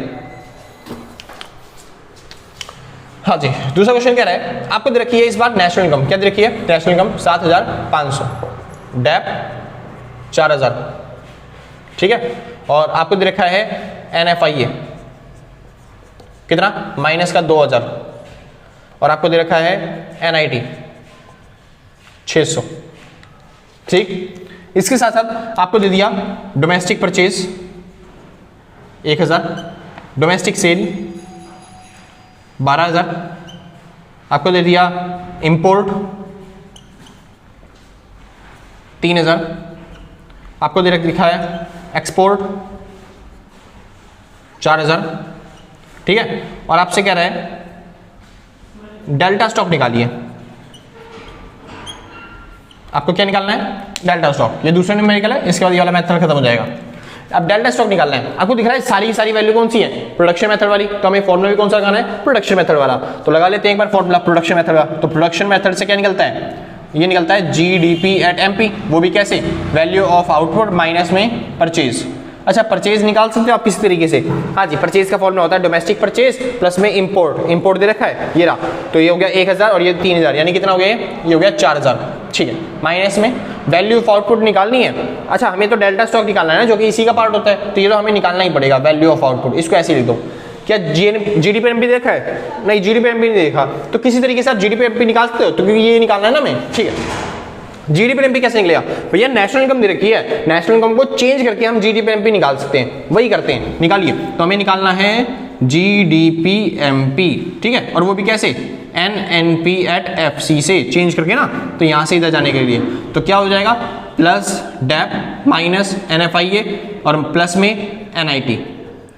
हाँ जी। दूसरा क्वेश्चन क्या रहा है, आपको दे रखी है इस बार नेशनल इनकम। क्या दे रखी है? नेशनल इनकम 7500, डेप 4000, ठीक है? और आपको दे रखा है NFIA कितना, माइनस का 2000, और आपको दे रखा है NIT 600, ठीक? इसके साथ साथ आपको दे दिया डोमेस्टिक परचेज 1000, डोमेस्टिक सेल 12000, आपको दे दिया इंपोर्ट 3000, आपको दे लिखा है एक्सपोर्ट 4000, ठीक है? और आपसे कह रहा है डेल्टा स्टॉक निकालिए। आपको क्या निकालना है? Delta stock. ये दूसरा न्यूमेरिकल है, इसके बाद ये वाला मेथड खत्म हो जाएगा। अब डेल्टा स्टॉक निकालना है, आपको दिख रहा है सारी की सारी वैल्यू कौन सी है? प्रोडक्शन मेथड वाली। तो हमें फॉर्मूला भी कौन सा लगाना है? प्रोडक्शन मेथड वाला। तो लगा लेते हैं एक बार फॉर्मूला प्रोडक्शन मेथड का। तो प्रोडक्शन मेथड से क्या निकलता है? ये निकलता है GDP@MP, वो भी कैसे? वैल्यू ऑफ आउटपुट माइनस में परचेज। अच्छा, परचेज निकाल सकते हो आप किसी तरीके से? हाँ जी, परचेज का फॉर्मूला होता है डोमेस्टिक परचेज प्लस में इंपोर्ट। इंपोर्ट दे रखा है, ये रहा, तो ये हो गया 1000 और ये 3000, यानी कितना हो गया? ये हो गया 4000, ठीक है? माइनस में वैल्यू ऑफ आउटपुट निकालनी है। अच्छा, हमें तो डेल्टा स्टॉक निकालना है ना, जो कि इसी का पार्ट होता है, तो ये तो हमें निकालना ही पड़ेगा, वैल्यू ऑफ आउटपुट। इसको ऐसे लिख दो। क्या GDP-MP देखा है? नहीं, GDP-MP नहीं देखा, तो किसी तरीके से आप GDP-MP निकाल सकते हो, तो क्योंकि ये निकालना है ना हमें, ठीक है? GDP-MP कैसे निकलेगा भैया? नेशनल इनकम दे रखी है, नेशनल इनकम को चेंज करके हम GDP-MP निकाल सकते हैं, वही करते हैं। निकालिए। तो हमें निकालना है GDP-MP, ठीक है? और वो भी कैसे? NNP@FC से चेंज करके ना, तो यहां से इधर जाने के लिए तो क्या हो जाएगा? प्लस डेप माइनस NFIA और प्लस में NIT,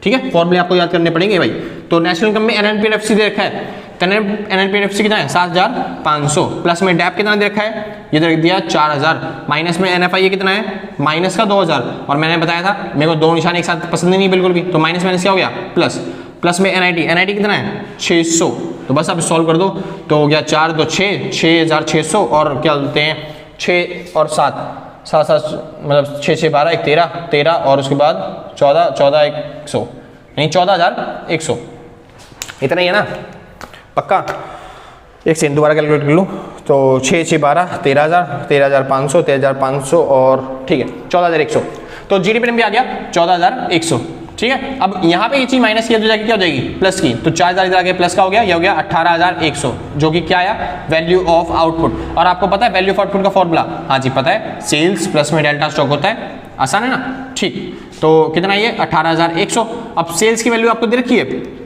ठीक है? फॉर्मूले आपको याद करने पड़ेंगे भाई। तो नेशनल इनकम में NNP@FC दे रखा है, तो NNP@FC कितना है? 7500, प्लस में डेप कितना दे रखा है? ये दे दिया 4000, माइनस में NFIA कितना है? माइनस का 2000, और मैंने बताया था मेरे को दो निशान एक साथ पसंद नहीं बिल्कुल भी, तो माइनस माइनस क्या हो गया? प्लस। प्लस में NIT कितना है? 600, तो बस आप सॉल्व कर दो, तो हो गया 4 2 6, 6600, और क्या बोलते हैं 6 और 7 7 मतलब 6 6 12 1 13 13, और उसके बाद 14 14 100, यानी 14100। इतना ही है ना? पक्का? एक सेकंड दोबारा कैलकुलेट कर लूँ, तो 6 6 12 13000, 13500, 13500 और ठीक है 14100, तो GDP-MP आ गया 14100, ठीक है? अब यहाँ पे ये चीज माइनस किया तो जाके क्या हो जाएगी? प्लस की, तो 4000 इधर आगे प्लस का हो गया, ये हो गया 18100, जो कि क्या आया? Value of output. और आपको पता है वैल्यू ऑफ आउटपुट का फॉर्मूला? हाँ जी पता है, सेल्स प्लस में डेल्टा स्टॉक होता है। आसान है ना? ठीक। तो कितना ये 18,100। अब सेल्स की वैल्यू आपको दे रखी है,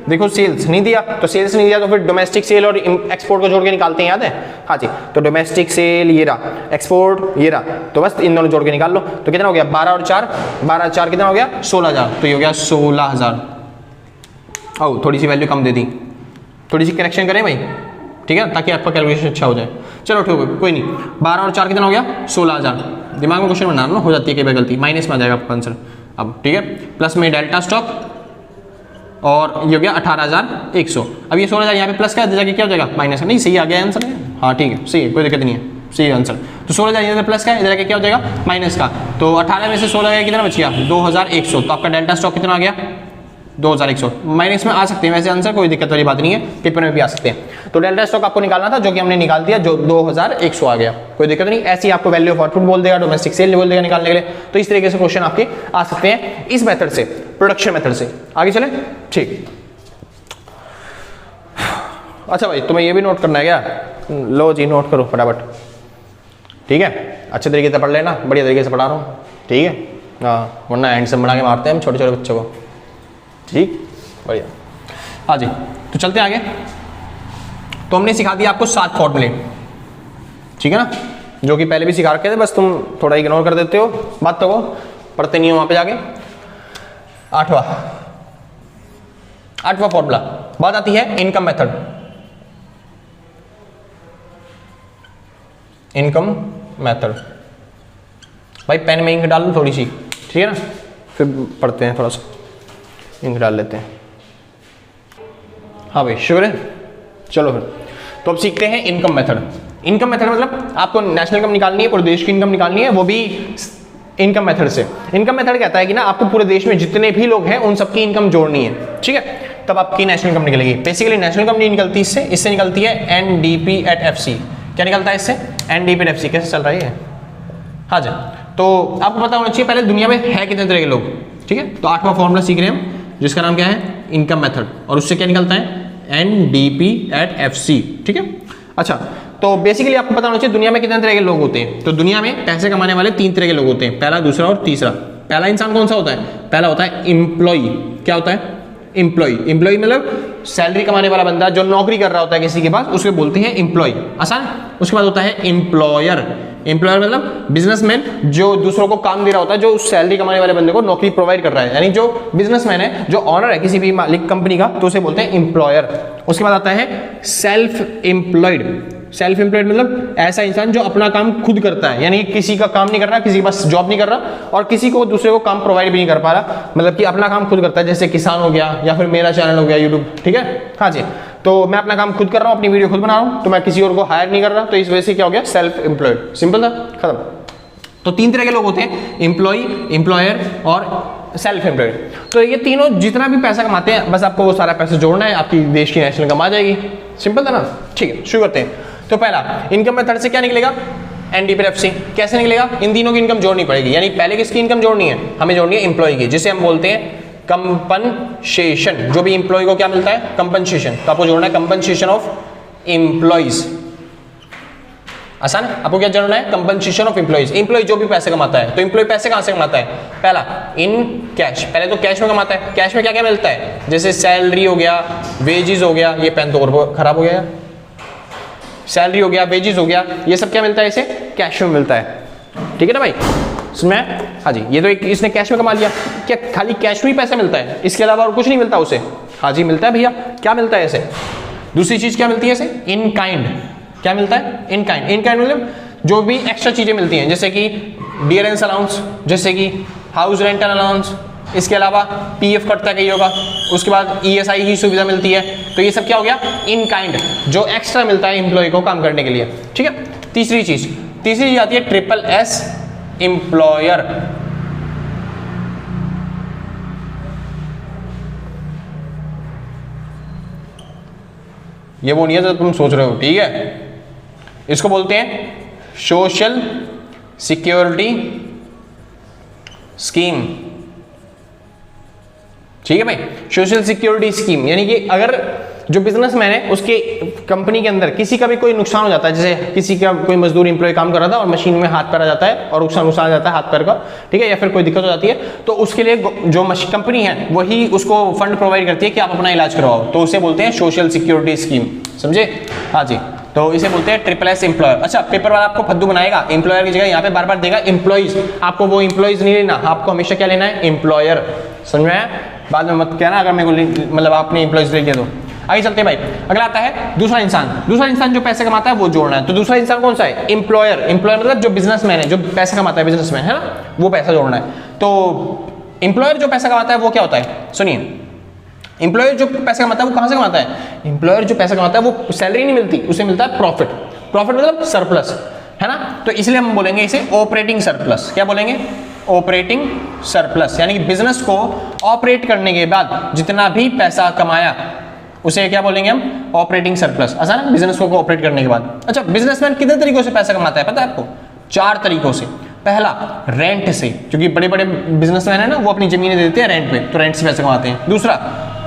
देखो सेल्स नहीं दिया, तो सेल्स नहीं दिया तो फिर डोमेस्टिक सेल और एक्सपोर्ट को जोड़ के निकालते हैं, याद है? हाँ जी, तो डोमेस्टिक सेल ये रहा, एक्सपोर्ट ये रहा, तो बस इन दोनों जोड़ के निकाल लो। तो कितना हो गया 12 और 4, 12 4 कितना हो गया 16,000, तो ये हो गया 16,000। ओ थोड़ी सी वैल्यू कम दे दी, थोड़ी सी करेक्शन करें भाई, ठीक है, ताकि आपका कैलकुलेशन अच्छा हो जाए। चलो ठीक है, कोई नहीं, 12 और 4 कितना हो गया 16,000। दिमाग में क्वेश्चन बनाना हो जाती है कई बार गलती, माइनस में आ जाएगा आपका आंसर। अब ठीक है, प्लस में डेल्टा स्टॉक और ये हो गया 18,100। अब ये 16,000 यहाँ पे प्लस का जाके क्या हो जाएगा माइनस का, नहीं सही आ गया आंसर है, हाँ ठीक है सही है, कोई दिक्कत नहीं है, सही है आंसर। तो 16,000 यहाँ से प्लस का, इधर आके क्या हो जाएगा माइनस का, तो 18 में से 16 गया कितना बच गया 2,100। तो आपका डेल्टा स्टॉक कितना आ गया 2,100। माइनस में आ सकते हैं वैसे आंसर, कोई दिक्कत वाली बात नहीं है, पेपर में भी आ सकते हैं। तो डेल्टा स्टॉक आपको निकालना था, जो कि हमने निकाल दिया, जो 2,100 आ गया, कोई दिक्कत नहीं। ऐसे ही आपको वैल्यू ऑफ आउटपुट बोल देगा, डोमेस्टिक सेल बोल देगा निकालने के लिए। तो इस तरीके से क्वेश्चन आपके आ सकते हैं इस मेथड से, प्रोडक्शन मेथड से। आगे चले, ठीक। अच्छा भाई तुम्हें ये भी नोट करना है क्या? लो जी नोट करो फटाफट, ठीक है, अच्छे तरीके से पढ़ लेना, बढ़िया तरीके से पढ़ा रहा हूँ, ठीक है, हाँ, वरना हैंड से बना के मारते हैं हम छोटे छोटे बच्चों को, ठीक, बढ़िया। हाँ जी, तो चलते हैं आगे। तो हमने सिखा दिया आपको 7 फॉर्मूले, ठीक है ना, जो कि पहले भी सिखा रखे थे, बस तुम थोड़ा इग्नोर कर देते हो बात तो को, पढ़ते नहीं हो वहां पे जाके। 8वां फॉर्मूला, बात आती है इनकम मेथड। इनकम मेथड, भाई पेन में इंक डाल लो थोड़ी सी, ठीक है ना, फिर पढ़ते हैं, थोड़ा सा इंक डाल लेते हैं। हाँ भाई शुक्र है, चलो फिर। तो अब सीखते हैं इनकम मेथड। इनकम मेथड मतलब आपको नेशनल इनकम निकालनी है, पूरे देश की इनकम निकालनी है, वो भी इनकम मेथड से। इनकम मेथड कहता है कि ना आपको पूरे देश में जितने भी लोग हैं उन सबकी इनकम जोड़नी है, ठीक है, तब आपकी नेशनल इनकम निकलेगी। बेसिकली नेशनल इनकम नहीं निकलती इससे निकलती है NDP@FC। क्या निकलता है इससे? NDP@FC। कैसे चल रहा है ये? हाँ जी, तो आपको पता होना चाहिए पहले दुनिया में है कितने तरह के लोग, ठीक है। तो 8वां फॉर्मूला सीख रहे हैं हम, जिसका नाम क्या है इनकम मेथड, और उससे क्या निकलता है NDP@FC, ठीक है। अच्छा, तो बेसिकली आपको पता होना चाहिए दुनिया में कितने तरह के लोग होते हैं। तो दुनिया में पैसे कमाने वाले 3 तरह के लोग होते हैं, पहला, दूसरा और तीसरा। पहला इंसान कौन सा होता है? पहला होता है एम्प्लॉई। क्या होता है? एम्प्लॉई। एम्प्लॉई मतलब सैलरी कमाने वाला बंदा जो नौकरी कर रहा होता है किसी के पास, उसको बोलते हैं एम्प्लॉय, आसान। उसके बाद होता है एम्प्लॉयर। एम्प्लॉयर मतलब बिजनेसमैन, जो दूसरों को काम दे रहा होता है, जो सैलरी कमाने वाले बंदे को नौकरी प्रोवाइड कर रहा है, यानी जो बिजनेसमैन है, जो ऑनर है किसी भी मालिक कंपनी का, तो उसे बोलते हैं एम्प्लॉयर। उसके बाद आता है सेल्फ एम्प्लॉयड। सेल्फ एम्प्लॉयड मतलब ऐसा इंसान जो अपना काम खुद करता है, यानी किसी का काम नहीं कर रहा, किसी के पास जॉब नहीं कर रहा, और किसी को दूसरे को काम प्रोवाइड भी नहीं कर पा रहा, मतलब कि अपना काम खुद करता है, जैसे किसान हो गया या फिर मेरा चैनल हो गया यूट्यूब, ठीक है। हाँ जी, तो मैं अपना काम खुद कर रहा हूँ, अपनी वीडियो खुद बना रहा हूँ, तो मैं किसी और को हायर नहीं कर रहा, तो इस वजह से क्या हो गया सेल्फ एम्प्लॉयड। सिंपल था, खत्म। तो 3 तरह के लोग होते हैं, एम्प्लॉय, एम्प्लॉयर और सेल्फ एम्प्लॉयड। तो ये तीनों जितना भी पैसा कमाते हैं, बस आपको वो सारा पैसा जोड़ना है, आपकी देश की नेशनल इनकम आ जाएगी। सिंपल था ना, ठीक है, शुरू करते हैं। तो पहला इनकम मेथड से क्या निकलेगा? NDP@FC। कैसे निकलेगा? इन तीनों की इनकम जोड़नी पड़ेगी, यानी पहले किसकी इनकम जोड़नी है? हमें जोड़नी है एम्प्लॉय की, जिसे हम बोलते हैं कंपनसेशन। जो भी एम्प्लॉय को क्या मिलता है? कंपनसेशन। तो आपको जोड़ना है कंपनसेशन ऑफ एम्प्लॉयज। आसान है, आपको क्या जोड़ना है? Compensation of employees. एम्प्लॉय जो भी पैसे कमाता है, तो एम्प्लॉय पैसे कहां से कमाता है? पहला इन कैश, पहले तो कैश में कमाता है। कैश में क्या क्या मिलता है? जैसे सैलरी हो गया, वेजेस हो गया, ये पेन तो खराब हो गया, सैलरी हो गया, वेजेस हो गया, ये सब क्या मिलता है? इसे कैश में मिलता है, ठीक है ना भाई, इसमें। हाँ जी, ये तो एक इसने कैश में कमा लिया। क्या खाली कैश में ही पैसा मिलता है? इसके अलावा और कुछ नहीं मिलता उसे? हाँ जी मिलता है भैया। क्या मिलता है इसे? दूसरी चीज क्या मिलती है इसे? In kind. क्या मिलता है? In kind. इन काइंड मतलब जो भी एक्स्ट्रा चीजें मिलती हैं, जैसे कि डियरेंस अलाउंस, जैसे कि हाउस रेंटल अलाउंस, इसके अलावा PF कटता कहीं होगा, उसके बाद ESI की सुविधा मिलती है। तो ये सब क्या हो गया? इन काइंड, जो एक्स्ट्रा मिलता है एम्प्लॉय को काम करने के लिए, ठीक है। तीसरी चीज आती है SSS एम्प्लॉयर। ये वो नहीं है जो तुम सोच रहे हो, ठीक है। इसको बोलते हैं सोशल सिक्योरिटी स्कीम, ठीक है भाई। सोशल सिक्योरिटी स्कीम यानी कि अगर जो बिजनेसमैन है उसके कंपनी के अंदर किसी का भी कोई नुकसान हो जाता है, जैसे किसी का कोई मजदूर इंप्लॉय काम कर रहा था और मशीन में हाथ पैर आ जाता है और नुकसान आ जाता है हाथ पैर का, ठीक है, या फिर कोई दिक्कत हो जाती है, तो उसके लिए जो कंपनी है वही उसको फंड प्रोवाइड करती है कि आप अपना इलाज करवाओ, तो उसे बोलते हैं सोशल सिक्योरिटी स्कीम, समझे? हाँ जी, तो इसे बोलते हैं SSS एम्प्लॉयर। अच्छा, पेपर वाला आपको फद्दू बनाएगा, एम्प्लॉयर की जगह यहाँ पे बार बार देगा एम्प्लॉइज, आपको वो एम्प्लॉइज नहीं लेना, आपको हमेशा क्या लेना है? एम्प्लॉयर, समझ में आया? बाद में मत कहना अगर मेरे को मतलब आपने एम्प्लॉइज ले लिया तो। आगे चलते हैं भाई, अगला आता है दूसरा इंसान। दूसरा इंसान जो पैसे कमाता है वो जोड़ना है, तो दूसरा इंसान कौन सा है? एम्प्लॉयर। एम्प्लॉयर मतलब जो बिजनेसमैन है, जो पैसा कमाता है, बिजनेसमैन है ना, वो पैसा जोड़ना है। तो एम्प्लॉयर जो पैसा कमाता है वो क्या होता है? सुनिए, एम्प्लॉयर जो पैसा कमाता है वो कहां से कमाता है? एम्प्लॉयर जो पैसा कमाता है वो सैलरी नहीं मिलती, उसे मिलता है प्रॉफिट। प्रॉफिट मतलब सरप्लस, है ना, तो इसलिए हम बोलेंगे इसे ऑपरेटिंग सरप्लस। क्या बोलेंगे? ऑपरेटिंग सरप्लस, यानी कि बिजनेस को ऑपरेट करने के बाद जितना भी पैसा कमाया उसे क्या बोलेंगे हम? Operating surplus. आसान है, बिजनेस को ऑपरेट करने के बाद। अच्छा, बिजनेसमैन कितने तरीकों से पैसा कमाता है पता है आपको? 4 तरीकों से। पहला, रेंट से, क्योंकि बड़े बड़े बिजनेसमैन है ना, वो अपनी जमीनें देते हैं रेंट पे, तो रेंट से पैसा कमाते हैं। दूसरा,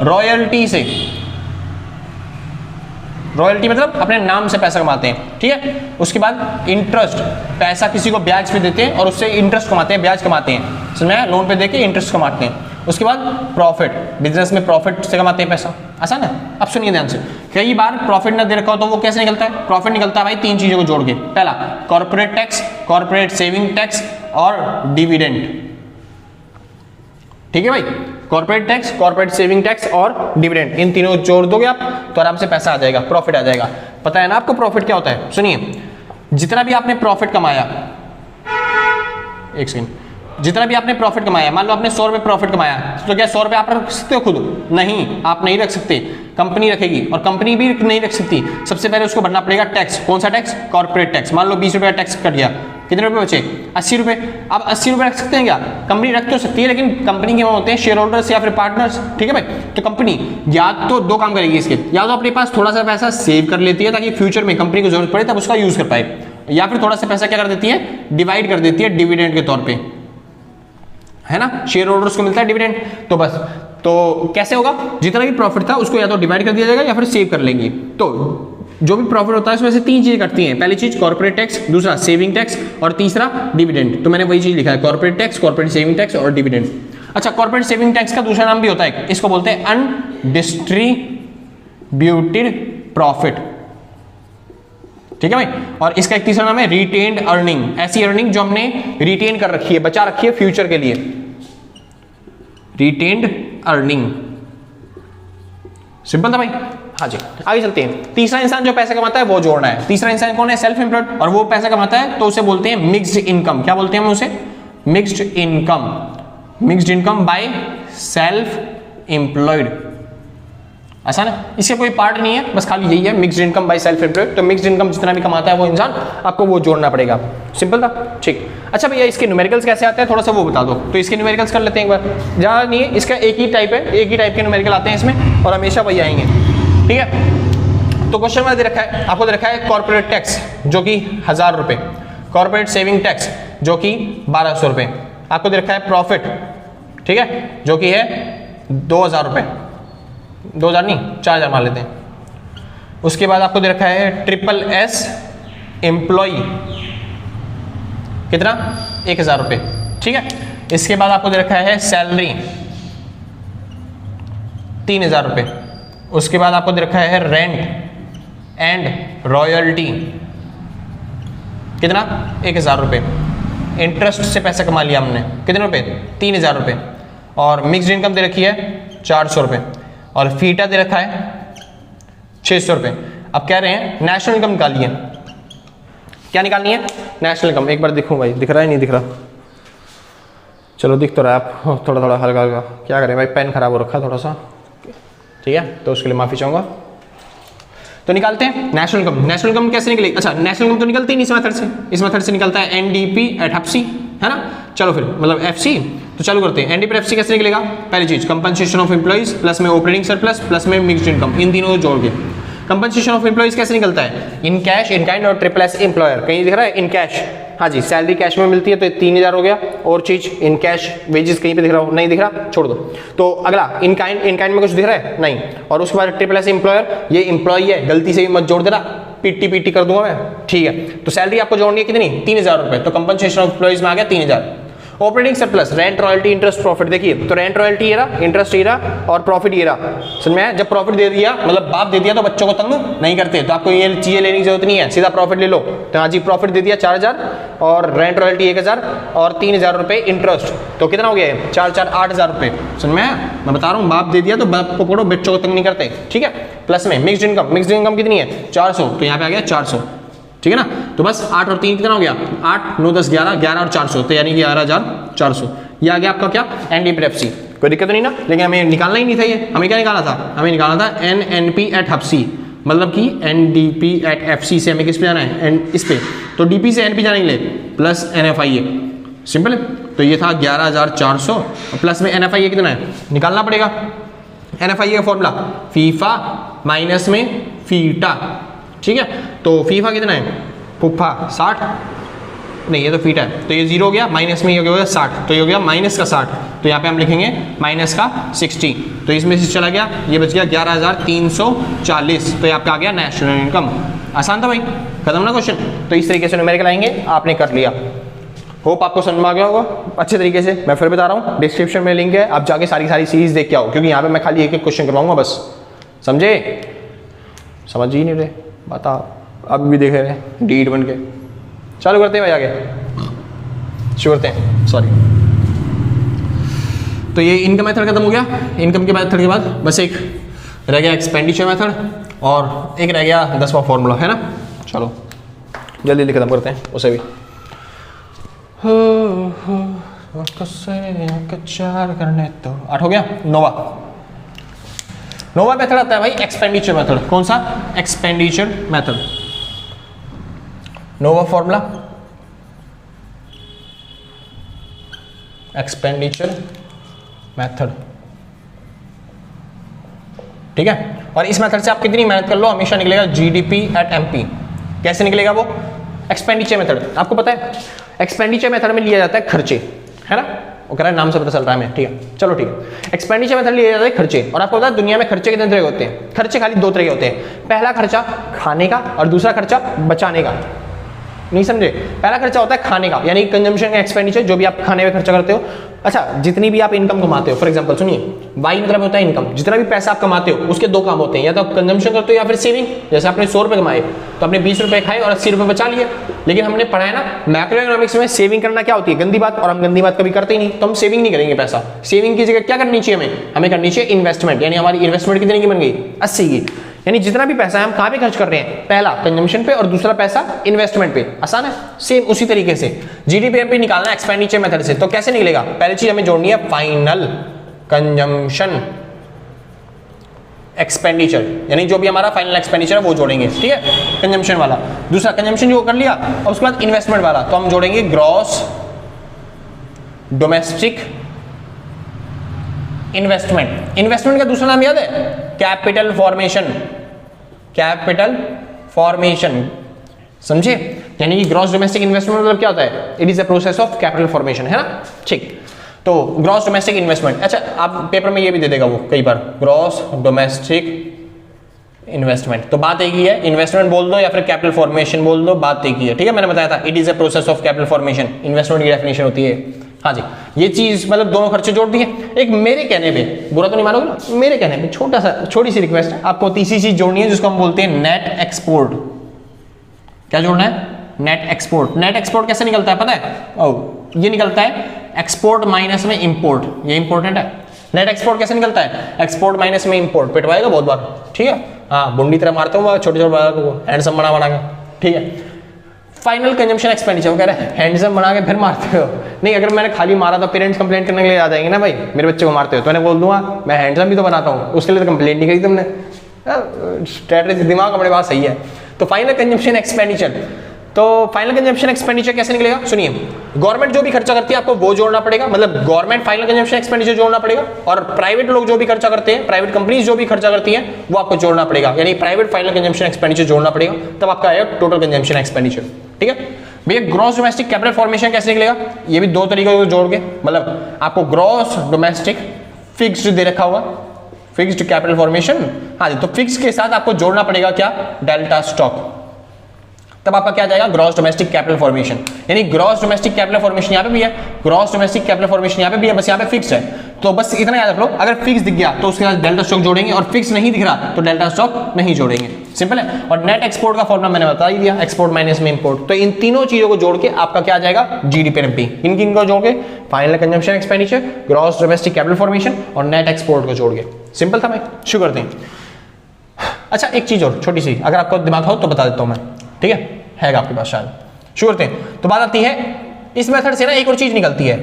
रॉयल्टी से, रॉयल्टी मतलब अपने नाम से पैसा कमाते हैं, ठीक है। उसके बाद इंटरेस्ट, पैसा किसी को ब्याज पे देते हैं और उससे इंटरेस्ट कमाते हैं, ब्याज कमाते हैं, समझ में? लोन पे देके इंटरेस्ट कमाते हैं। उसके बाद प्रॉफिट, बिजनेस में प्रॉफिट से कमाते हैं पैसा। आसान है, अब सुनिए ध्यान से। कई बार प्रॉफिट ना दे रखा हो तो वो कैसे निकलता है? प्रॉफिट निकलता है भाई 3 चीजों को जोड़ के। पहला, corporate tax, corporate saving tax और डिविडेंड, ठीक है भाई। Corporate tax, corporate saving tax और डिविडेंड, इन तीनों को जोड़ दोगे आप तो आराम से पैसा आ जाएगा, प्रॉफिट आ जाएगा। पता है ना आपको प्रॉफिट क्या होता है? सुनिए, जितना भी आपने प्रॉफिट कमाया, एक सेकंड, जितना भी आपने प्रॉफिट कमाया, मान लो आपने 100 रुपए प्रॉफिट कमाया, तो क्या 100 रुपए आप रख सकते हो खुद? नहीं, आप नहीं रख सकते, कंपनी रखेगी, और कंपनी भी नहीं रख सकती। सबसे पहले उसको भरना पड़ेगा टैक्स। कौन सा टैक्स? Corporate tax. मान लो 20 रुपए का टैक्स कट गया, कितने रुपए बचे? 80 रुपए। अब 80 रुपए रख सकते हैं क्या? कंपनी रख तो सकती है, लेकिन कंपनी के होते हैं शेयर होल्डर्स या फिर पार्टनर्स, ठीक है भाई। तो कंपनी या तो 2 काम करेगी इसके, या तो अपने पास थोड़ा सा पैसा सेव कर लेती है ताकि फ्यूचर में कंपनी को जरूरत पड़े तब उसका यूज कर पाए, या फिर थोड़ा सा पैसा क्या कर देती है? डिवाइड कर देती है डिविडेंड के तौर पे, है ना, शेयर होल्डर्स को मिलता है डिविडेंड। तो बस, तो कैसे होगा? जितना भी प्रॉफिट था उसको या तो डिवाइड कर दिया जाएगा या फिर सेव कर लेंगे। तो जो भी प्रॉफिट होता है उसमें से 3 चीजें कटती हैं। पहली चीज कॉर्पोरेट टैक्स, दूसरा सेविंग टैक्स और तीसरा डिविडेंड। तो मैंने वही चीज लिखा है, corporate tax, corporate saving tax और डिविडेंड। अच्छा, कॉर्पोरेट सेविंग टैक्स का दूसरा नाम भी होता है, इसको बोलते हैं अनडिस्ट्रीब्यूटेड प्रॉफिट, ठीक है भाई। और इसका एक तीसरा नाम है रिटेन्ड अर्निंग, ऐसी अर्निंग जो हमने रिटेन कर रखी है, बचा रखी है फ्यूचर के लिए, रिटेन्ड अर्निंग। सिंपल था भाई। हाँ जी, आगे चलते हैं। तीसरा इंसान जो पैसा कमाता है वो जोड़ना है। तीसरा इंसान कौन है? सेल्फ एम्प्लॉयड, और वो पैसा कमाता है तो उसे बोलते हैं मिक्स्ड इनकम। क्या बोलते हैं हम उसे? Mixed income. Mixed income by self employed. आसान है, इसका कोई पार्ट नहीं है, बस खाली यही है, mixed income by self employed. तो मिक्स्ड इनकम जितना भी कमाता है वो इंसान, आपको वो जोड़ना पड़ेगा। सिंपल था, ठीक। अच्छा भैया, इसके न्यूमेरिकल्स कैसे आते हैं थोड़ा सा वो बता दो। तो इसके न्यूमेरिकल्स कर लेते हैं एक बार, जहाँ नहीं है, इसका एक ही टाइप है, एक ही टाइप के न्यूमेरिकल आते हैं इसमें और हमेशा वही आएंगे, ठीक है। तो क्वेश्चन में दे रखा है, आपको दे रखा है कॉर्पोरेट टैक्स जो कि 1000 रुपये, कॉर्पोरेट सेविंग टैक्स जो कि 1200 रुपये, आपको दे रखा है प्रॉफिट, ठीक है, जो कि है 2000 रुपये, 2000 नहीं 4000 मान लेते हैं। उसके बाद आपको दे रखा है SSS एम्प्लॉय, कितना? 1000 रुपये, ठीक है। इसके बाद आपको दे रखा है सैलरी 3000 रुपये। उसके बाद आपको दे रखा है रेंट एंड रॉयल्टी, कितना? 1000 रुपये। इंटरेस्ट से पैसा कमा लिया हमने, कितने रुपए? 3000 रुपये। और मिक्स्ड इनकम दे रखी है 400 रुपये, और फीटा दे रखा है 600 रुपये। अब कह रहे हैं नेशनल इनकम निकालिए। क्या निकालनी है? National income. एक बार दिखूँ भाई, दिख रहा है नहीं दिख रहा? चलो दिख तो रहा है, आप थोड़ा थोड़ा हल्का हल्का। क्या करें भाई, पेन खराब हो रखा है थोड़ा सा, ठीक है, तो उसके लिए माफी चाहूंगा। तो निकालते हैं नेशनल इनकम। नेशनल इनकम कैसे निकलेगी? अच्छा, नेशनल इनकम तो निकलती नहीं इस मेथड से, इस मेथड से निकलता है NDP एट FC, है ना। चलो फिर मतलब FC, तो चालू करते हैं। NDP FC कैसे निकलेगा? पहली चीज कंपनसेशन ऑफ एम्प्लॉइज प्लस में ऑपरेटिंग सरप्लस प्लस में मिक्स्ड इनकम, इन तीनों को जोड़ के। कंपनसेशन ऑफ एम्प्लॉइज कैसे निकलता है? इन कैश, इन काइंड और ट्रिपल एस एम्प्लॉयर। कहीं दिख रहा है इन कैश? हाँ जी, सैलरी कैश में मिलती है तो 3000 हो गया। और चीज इन कैश वेजेस कहीं पे दिख रहा हो? नहीं दिख रहा, छोड़ दो। तो अगला इन काइंड में कुछ दिख रहा है? नहीं। और उसके बाद ट्रिपल एस एम्प्लॉयर, ये एम्प्लॉय है, गलती से भी मत जोड़ देना, पीटी कर दूंगा मैं, ठीक है। तो सैलरी आपको जोड़नी है कितनी? 3000 रुपए। तो कंपनसेशन ऑफ एम्प्लॉइज में आ गया 3000। Operating surplus, rent, royalty, interest, profit. देखिए तो रेंट, रॉयल्टी ये रहा, इंटरेस्ट ये रहा और प्रॉफिट ये रहा। समझ में आया? जब प्रॉफिट दे दिया मतलब बाप दे दिया तो बच्चों को तंग नहीं करते, तो आपको ये चीजें लेने की जरूरत नहीं है, सीधा प्रॉफिट ले लो। तो हाँ जी, प्रॉफिट दे दिया 4000 और रेंट रॉयल्टी 1000 और 3000 रुपए इंटरेस्ट, तो कितना हो गया? 4 8000 रुपए। समझ में आया? मैं बता रहा हूँ, बाप दे दिया तो बाप को पकड़ो, बच्चों को तंग नहीं करते, ठीक है। प्लस में मिक्स्ड इनकम कितनी है? 400, तो यहाँ पे आ गया 400, ठीक है ना। तो बस 8 और 3 कितना हो गया? 8 9 10 11, 11 और 400, तो यानी कि 11400। ये आ गया आपका क्या? एनडीपीएफसी। कोई दिक्कत नहीं ना? लेकिन हमें निकालना ही नहीं था ये। हमें क्या निकालना था? हमें निकालना था एनएनपी एट हफसी, मतलब कि एनडीपी एट एफसी से हमें किस पे जाना है? एन इस पे। तो डीपी से एनपी जाने के लिए प्लस एनएफआईए, सिंपल है। तो ये था 11400 प्लस में एनएफआईए कितना है? निकालना पड़ेगा। एनएफआईए का फॉर्मूला फीफा माइनस में फीटा, ठीक है। तो फीफा कितना है? फुफा 60, नहीं ये तो फीटा है, तो ये 0 हो गया, माइनस में ये हो गया 60, तो ये हो गया माइनस का 60, तो यहाँ पे हम लिखेंगे माइनस का 60, तो इसमें से चला गया, ये बच गया 11340, तो ये आपका आ गया नेशनल इनकम। आसान था भाई, खत्म ना क्वेश्चन। तो इस तरीके से न्यूमेरिकल आएंगे, आपने कर लिया। होप आपको समझ में आ गया होगा अच्छे तरीके से। मैं फिर बता रहा हूँ, डिस्क्रिप्शन में लिंक है, आप जाके सारी सीरीज देख के आओ, क्योंकि यहाँ पे मैं खाली एक क्वेश्चन करवाऊंगा बस, समझे? समझ ही नहीं रहे, बता अब भी देख रहे हैं डीट बन के। चालू करते हैं भाई, आगे शुरू करते हैं, सॉरी। तो ये इनकम मेथड खत्म हो गया। इनकम के मेथड के बाद बस एक रह गया एक्सपेंडिचर मेथड और एक रह गया 10वां फॉर्मूला, है ना। चलो जल्दी खत्म करते हैं उसे भी। करने तो 8 हो गया। नोवा मेथड आता है भाई, एक्सपेंडिचर मेथड। कौन सा? Expenditure method. नोवा फॉर्मूला एक्सपेंडिचर मेथड, ठीक है। और इस मेथड से आप कितनी मेहनत कर लो हमेशा निकलेगा जीडीपी एट एमपी। कैसे निकलेगा वो? Expenditure method. आपको पता है एक्सपेंडिचर मेथड में लिया जाता है खर्चे, है ना। वो कह रहा है नाम से पता चल रहा है हमें, ठीक है। चलो ठीक है, एक्सपेंडिचर मेथड लिए जाते हैं खर्चे। और आपको पता है दुनिया में खर्चे कितने तरह के होते हैं? खर्चे खाली 2 तरह के होते हैं। पहला खर्चा खाने का और दूसरा खर्चा बचाने का। नहीं समझे? पहला खर्चा होता है खाने का, यानी कंजम्पशन का एक्सपेंडिचर, जो भी आप खाने में खर्चा करते हो। अच्छा, जितनी भी आप इनकम कमाते हो, फॉर एग्जांपल सुनिए, वाई मतलब होता है इनकम। जितना भी पैसा आप कमाते हो उसके 2 काम होते हैं, या तो आप कंजम्पशन करते हो या फिर सेविंग। जैसे आपने 100 रुपए कमाए तो आपने 20 रुपए खाए और 80 रुपए बचा लिए। लेकिन हमने पढ़ा है ना मैक्रो इकोनॉमिक्स में, सेविंग करना क्या होती है? गंदी बात। और हम गंदी बात कभी करते ही नहीं, तो हम सेविंग नहीं करेंगे पैसा। सेविंग की जगह क्या करनी चाहिए? हमें करनी चाहिए इन्वेस्टमेंट। यानी हमारी इन्वेस्टमेंट कितने की बन गई? 80 की। यानी जितना भी पैसा है हम कहाँ पे खर्च कर रहे हैं? पहला कंजम्पशन पे और दूसरा पैसा इन्वेस्टमेंट पे। आसान है। सेम उसी तरीके से जीडीपी पे निकालना है एक्सपेंडिचर मेथड से। तो कैसे निकलेगा? पहली चीज हमें जोड़नी है फाइनल कंजम्पशन एक्सपेंडिचर, यानी जो भी हमारा फाइनल एक्सपेंडिचर है वो जोड़ेंगे, ठीक है, कंजम्पशन वाला। दूसरा कंजम्पशन जो कर लिया, और उसके बाद इन्वेस्टमेंट वाला, तो हम जोड़ेंगे ग्रॉस डोमेस्टिक इन्वेस्टमेंट। इन्वेस्टमेंट का दूसरा नाम याद है? Capital formation. कैपिटल फॉर्मेशन, समझे? यानी कि ग्रॉस डोमेस्टिक इन्वेस्टमेंट मतलब क्या होता है? It is a process of capital formation, है ना। ठीक, तो ग्रॉस डोमेस्टिक इन्वेस्टमेंट। अच्छा, आप पेपर में ये भी दे देगा वो कई बार, ग्रॉस डोमेस्टिक इन्वेस्टमेंट। तो बात एक ही है, इन्वेस्टमेंट बोल दो या फिर कैपिटल फॉर्मेशन बोल दो, बात एक ही है, ठीक है। मैंने बताया था it is a process of capital formation, investment की डेफिनेशन होती है। हाँ जी, ये चीज मतलब दोनों खर्चे जोड़ दिए। एक मेरे कहने पे, बुरा तो नहीं मानोगे ना, मेरे कहने पे छोटी सी रिक्वेस्ट है, आपको तीसरी चीज जोड़नी है जिसको हम बोलते हैं नेट एक्सपोर्ट। क्या जोड़ना है? Net export. नेट एक्सपोर्ट कैसे निकलता है पता है? ये निकलता है एक्सपोर्ट माइनस में इंपोर्ट। ये इंपॉर्टेंट है। नेट एक्सपोर्ट कैसे निकलता है? एक्सपोर्ट माइनस में इंपोर्ट। पिटवाएगा बहुत बार, ठीक है। हाँ, बुंडी तरह मारते हो छोटे छोटे बालकों को, हैंडसम बना के, ठीक है। फाइनल कंजम्पशन एक्सपेंडिचर, वो कह रहे हैं हैंडसम बना के फिर मारते हो। नहीं, अगर मैंने खाली मारा तो पेरेंट्स कंप्लेंट करने के लिए आ जाएंगे ना, भाई मेरे बच्चे को मारते हो, तो मैंने बोल दूंगा मैं हैंडसम भी तो बनाता हूँ, उसके लिए तो कंप्लेंट नहीं करी तुमने। स्ट्रेटजी, दिमाग हमारे पास सही है। तो फाइनल कंजम्पशन एक्सपेंडिचर तो फाइनल कंजम्पशन एक्सपेंडिचर कैसे निकलेगा, सुनिए, गवर्नमेंट जो भी खर्चा करती है आपको वो जोड़ना पड़ेगा, मतलब गवर्नमेंट फाइनल कंजम्पशन एक्सपेंडिचर जोड़ना पड़ेगा, और प्राइवेट लोग जो भी खर्चा करते हैं, प्राइवेट कंपनीज जो भी खर्चा करती हैं वो आपको जोड़ना पड़ेगा, यानी प्राइवेट फाइनल कंजम्पशन एक्सपेंडिचर जोड़ना पड़ेगा, तब आपका आएगा टोटल कंजम्पशन एक्सपेंडिचर। ठीक है भैया, ग्रॉस डोमेस्टिक कैपिटल फॉर्मेशन कैसे निकलेगा, ये भी दो तरीकों से जोड़ के, मतलब आपको ग्रॉस डोमेस्टिक फिक्स्ड दे रखा हुआ, फिक्स्ड कैपिटल फॉर्मेशन, हाँ जी, तो फिक्स के साथ आपको जोड़ना पड़ेगा क्या, डेल्टा स्टॉक, तब आपका क्या जाएगा, ग्रॉस डोमेस्टिक कैपिटल फॉर्मेशन। यानी ग्रॉस डोमेस्टिक कैपिटल फॉर्मेशन यहाँ पे भी है, ग्रॉस डोमेस्टिक कैपिटल फॉर्मेशन यहाँ पे भी है, बस यहाँ पे फिक्स है, तो बस इतना याद रख लो, अगर फिक्स दिख गया तो उसके साथ डेल्टा स्टॉक जोड़ेंगे, और फिक्स नहीं दिख रहा तो डेल्टा स्टॉक नहीं जोड़ेंगे, सिंपल है। और नेट एक्सपोर्ट का फॉर्मूला मैंने बता ही दिया, एक्सपोर्ट माइनस में इंपोर्ट, तो इन तीनों चीजों को जोड़ के आपका क्या आ जाएगा, जीडीपी एनपी, किन को जोड़ के, final consumption expenditure, gross domestic capital formation और नेट एक्सपोर्ट को जोड़ के, सिंपल था भाई, शुरू करते हैं। अच्छा एक चीज और छोटी सी, अगर आपको दिमाग हो तो बता देता हूं मैं, ठीक है आपके पास शायद, शुरू करते हैं। तो बात आती है इस मेथड से ना एक और चीज निकलती है,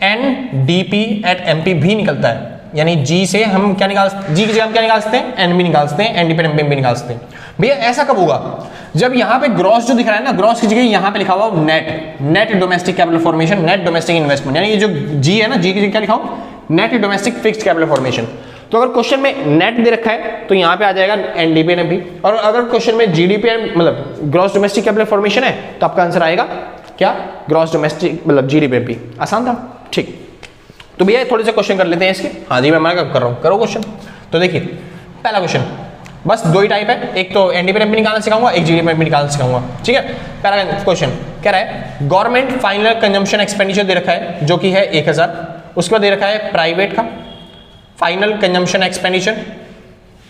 NDP at MP भी निकलता है, यानी G से हम क्या निकाल, G की जगह हम क्या निकाल सकते हैं, N भी निकाल सकते हैं, NDP at MP भी निकाल सकते हैं। भैया ऐसा कब होगा, जब यहाँ पे ग्रॉस जो दिख रहा है ना, ग्रॉस की जगह यहाँ पे लिखा हुआ net domestic capital formation, net domestic investment, यानी ये जो G है ना, G की जगह क्या लिखा हो, net domestic fixed capital formation. तो अगर क्वेश्चन में नेट दे रखा है तो यहाँ पे आ जाएगा NDP एंड MP, और अगर क्वेश्चन में GDP मतलब ग्रॉस डोमेस्टिक कैपिटल फॉर्मेशन है तो आपका आंसर आएगा क्या, ग्रॉस डोमेस्टिक मतलब GDP MP। आसान था, ठीक। तो भैया थोड़े से क्वेश्चन कर लेते हैं इसके, हाँ जी मैं मना कर रहा हूँ, करो क्वेश्चन। तो देखिए पहला क्वेश्चन, बस दो ही टाइप है, एक तो NDP MP निकालना सिखाऊंगा, एक GDP MP निकालना सिखाऊंगा, ठीक है। पहला क्वेश्चन कह रहा है गवर्नमेंट फाइनल कंजम्पशन एक्सपेंडिचर दे रखा है जो कि है 1000, उसके बाद दे रखा है प्राइवेट का फाइनल कंजम्पशन एक्सपेंडिचर,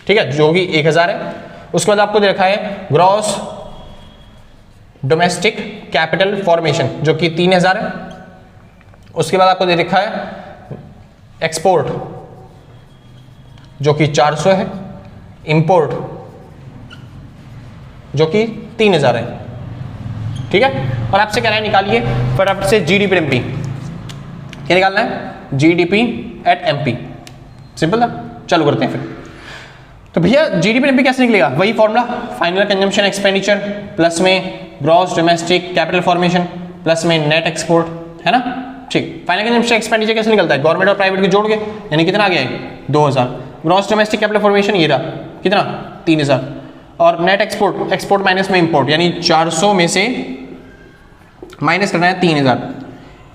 ठीक है, जो कि 1000 है। उसके बाद आपको दे रखा है ग्रॉस डोमेस्टिक कैपिटल फॉर्मेशन जो कि 3000 है। उसके बाद आपको दे रखा है एक्सपोर्ट जो कि 400 है, इंपोर्ट जो कि 3000 है, ठीक है। और आपसे कह रहा है निकालिए फटाफट से GDP MP, क्या निकालना है, GDP at MP, सिंपल था, चालू करते हैं फिर। तो भैया GDP MP कैसे निकलेगा, वही formula, final consumption expenditure plus में gross domestic capital formation plus में नेट एक्सपोर्ट, है ना, ठीक। फाइनल कंजम्पशन एक्सपेंडिचर कैसे निकलता है, गवर्नमेंट और प्राइवेट को जोड़ के, यानी कितना आ गया है 2000, ग्रॉस डोमेस्टिक कैपिटल फॉर्मेशन ये रहा कितना 3000, और नेट एक्सपोर्ट, एक्सपोर्ट माइनस में इंपोर्ट, यानी 400 में से माइनस करना है 3000,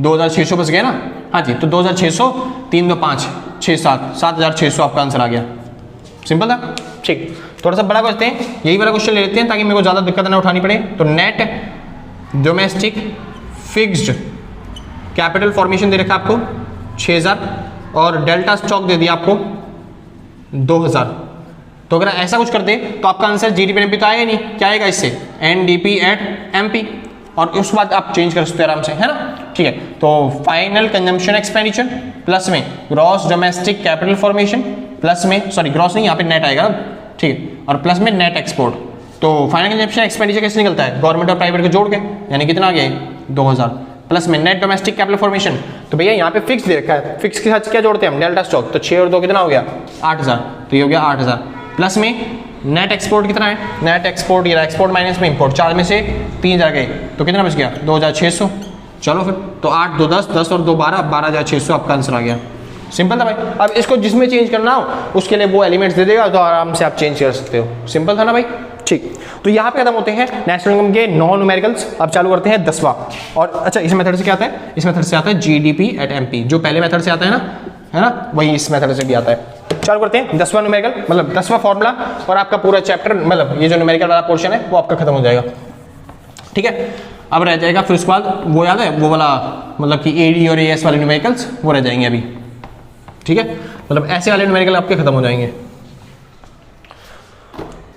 2600 बच गया ना, हाँ जी, तो 2600, 3 2 5 6 7 7600 आपका आंसर आ गया, सिंपल था, ठीक। थोड़ा सा बड़ा करते हैं, यही वाला क्वेश्चन ले लेते हैं ताकि मेरे को ज़्यादा दिक्कत ना उठानी पड़े। तो net domestic fixed capital formation दे रखा आपको 6000, और डेल्टा स्टॉक दे दिया आपको 2000। तो अगर ऐसा कुछ करते तो आपका आंसर GDP MP तो आएगा नहीं, क्या आएगा इससे, NDP at MP, और उसके बाद आप चेंज कर सकते हैं आराम से, है ना, ठीक है। तो फाइनल कंजम्पशन एक्सपेंडिचर प्लस में gross domestic capital formation plus में, सॉरी ग्रॉस नहीं, यहाँ पे नेट आएगा, ठीक है, और प्लस में नेट एक्सपोर्ट। तो फाइनल कंजम्पशन एक्सपेंडिचर कैसे निकलता है, गवर्नमेंट और प्राइवेट को जोड़ के, यानी कितना आ गया 2000, प्लस में नेट डोमेस्टिक कैपिटल फॉर्मेशन। तो भैया यहाँ पे फिक्स दे रखा है, फिक्स के साथ क्या जोड़ते हैं हम, डेल्टा स्टॉक, तो 6 और 2 कितना हो गया 8000, तो ये हो गया 8000, प्लस में नेट एक्सपोर्ट कितना है, नेट एक्सपोर्ट ये एक्सपोर्ट माइनस में इंपोर्ट, 4 में से 3000 गए तो कितना बच गया 2600। चलो फिर, तो 8 2 10, 10 और 2 12, 12600 आपका आंसर आ गया, सिंपल था भाई। अब इसको जिसमें चेंज करना हो उसके लिए वो एलिमेंट्स दे देगा, तो आराम से आप चेंज कर सकते हो, सिंपल था ना भाई, ठीक। तो यहाँ पे खत्म होते हैं नेशनल इनकम के नॉन न्यूमेरिकल्स। अब चालू करते हैं 10वां, और अच्छा इस मेथड से क्या आता है, इस मेथड से आता है GDP at MP, जो पहले मेथड से आता है ना, वही इस मेथड से भी आता है। चालू करते हैं 10वां न्यूमेरिकल, मतलब 10वां फॉर्मूला, और आपका पूरा चैप्टर, मतलब ये जो न्यूमेरिकल वाला पोर्शन है वो आपका खत्म हो जाएगा, ठीक है। अब रह जाएगा फिर उसके बाद वो याद है वो वाला, मतलब कि AD और AS वाले न्यूमेरिकल्स वो रह जाएंगे अभी, ठीक है, मतलब ऐसे वाले न्यूमेरिकल आपके खत्म हो जाएंगे।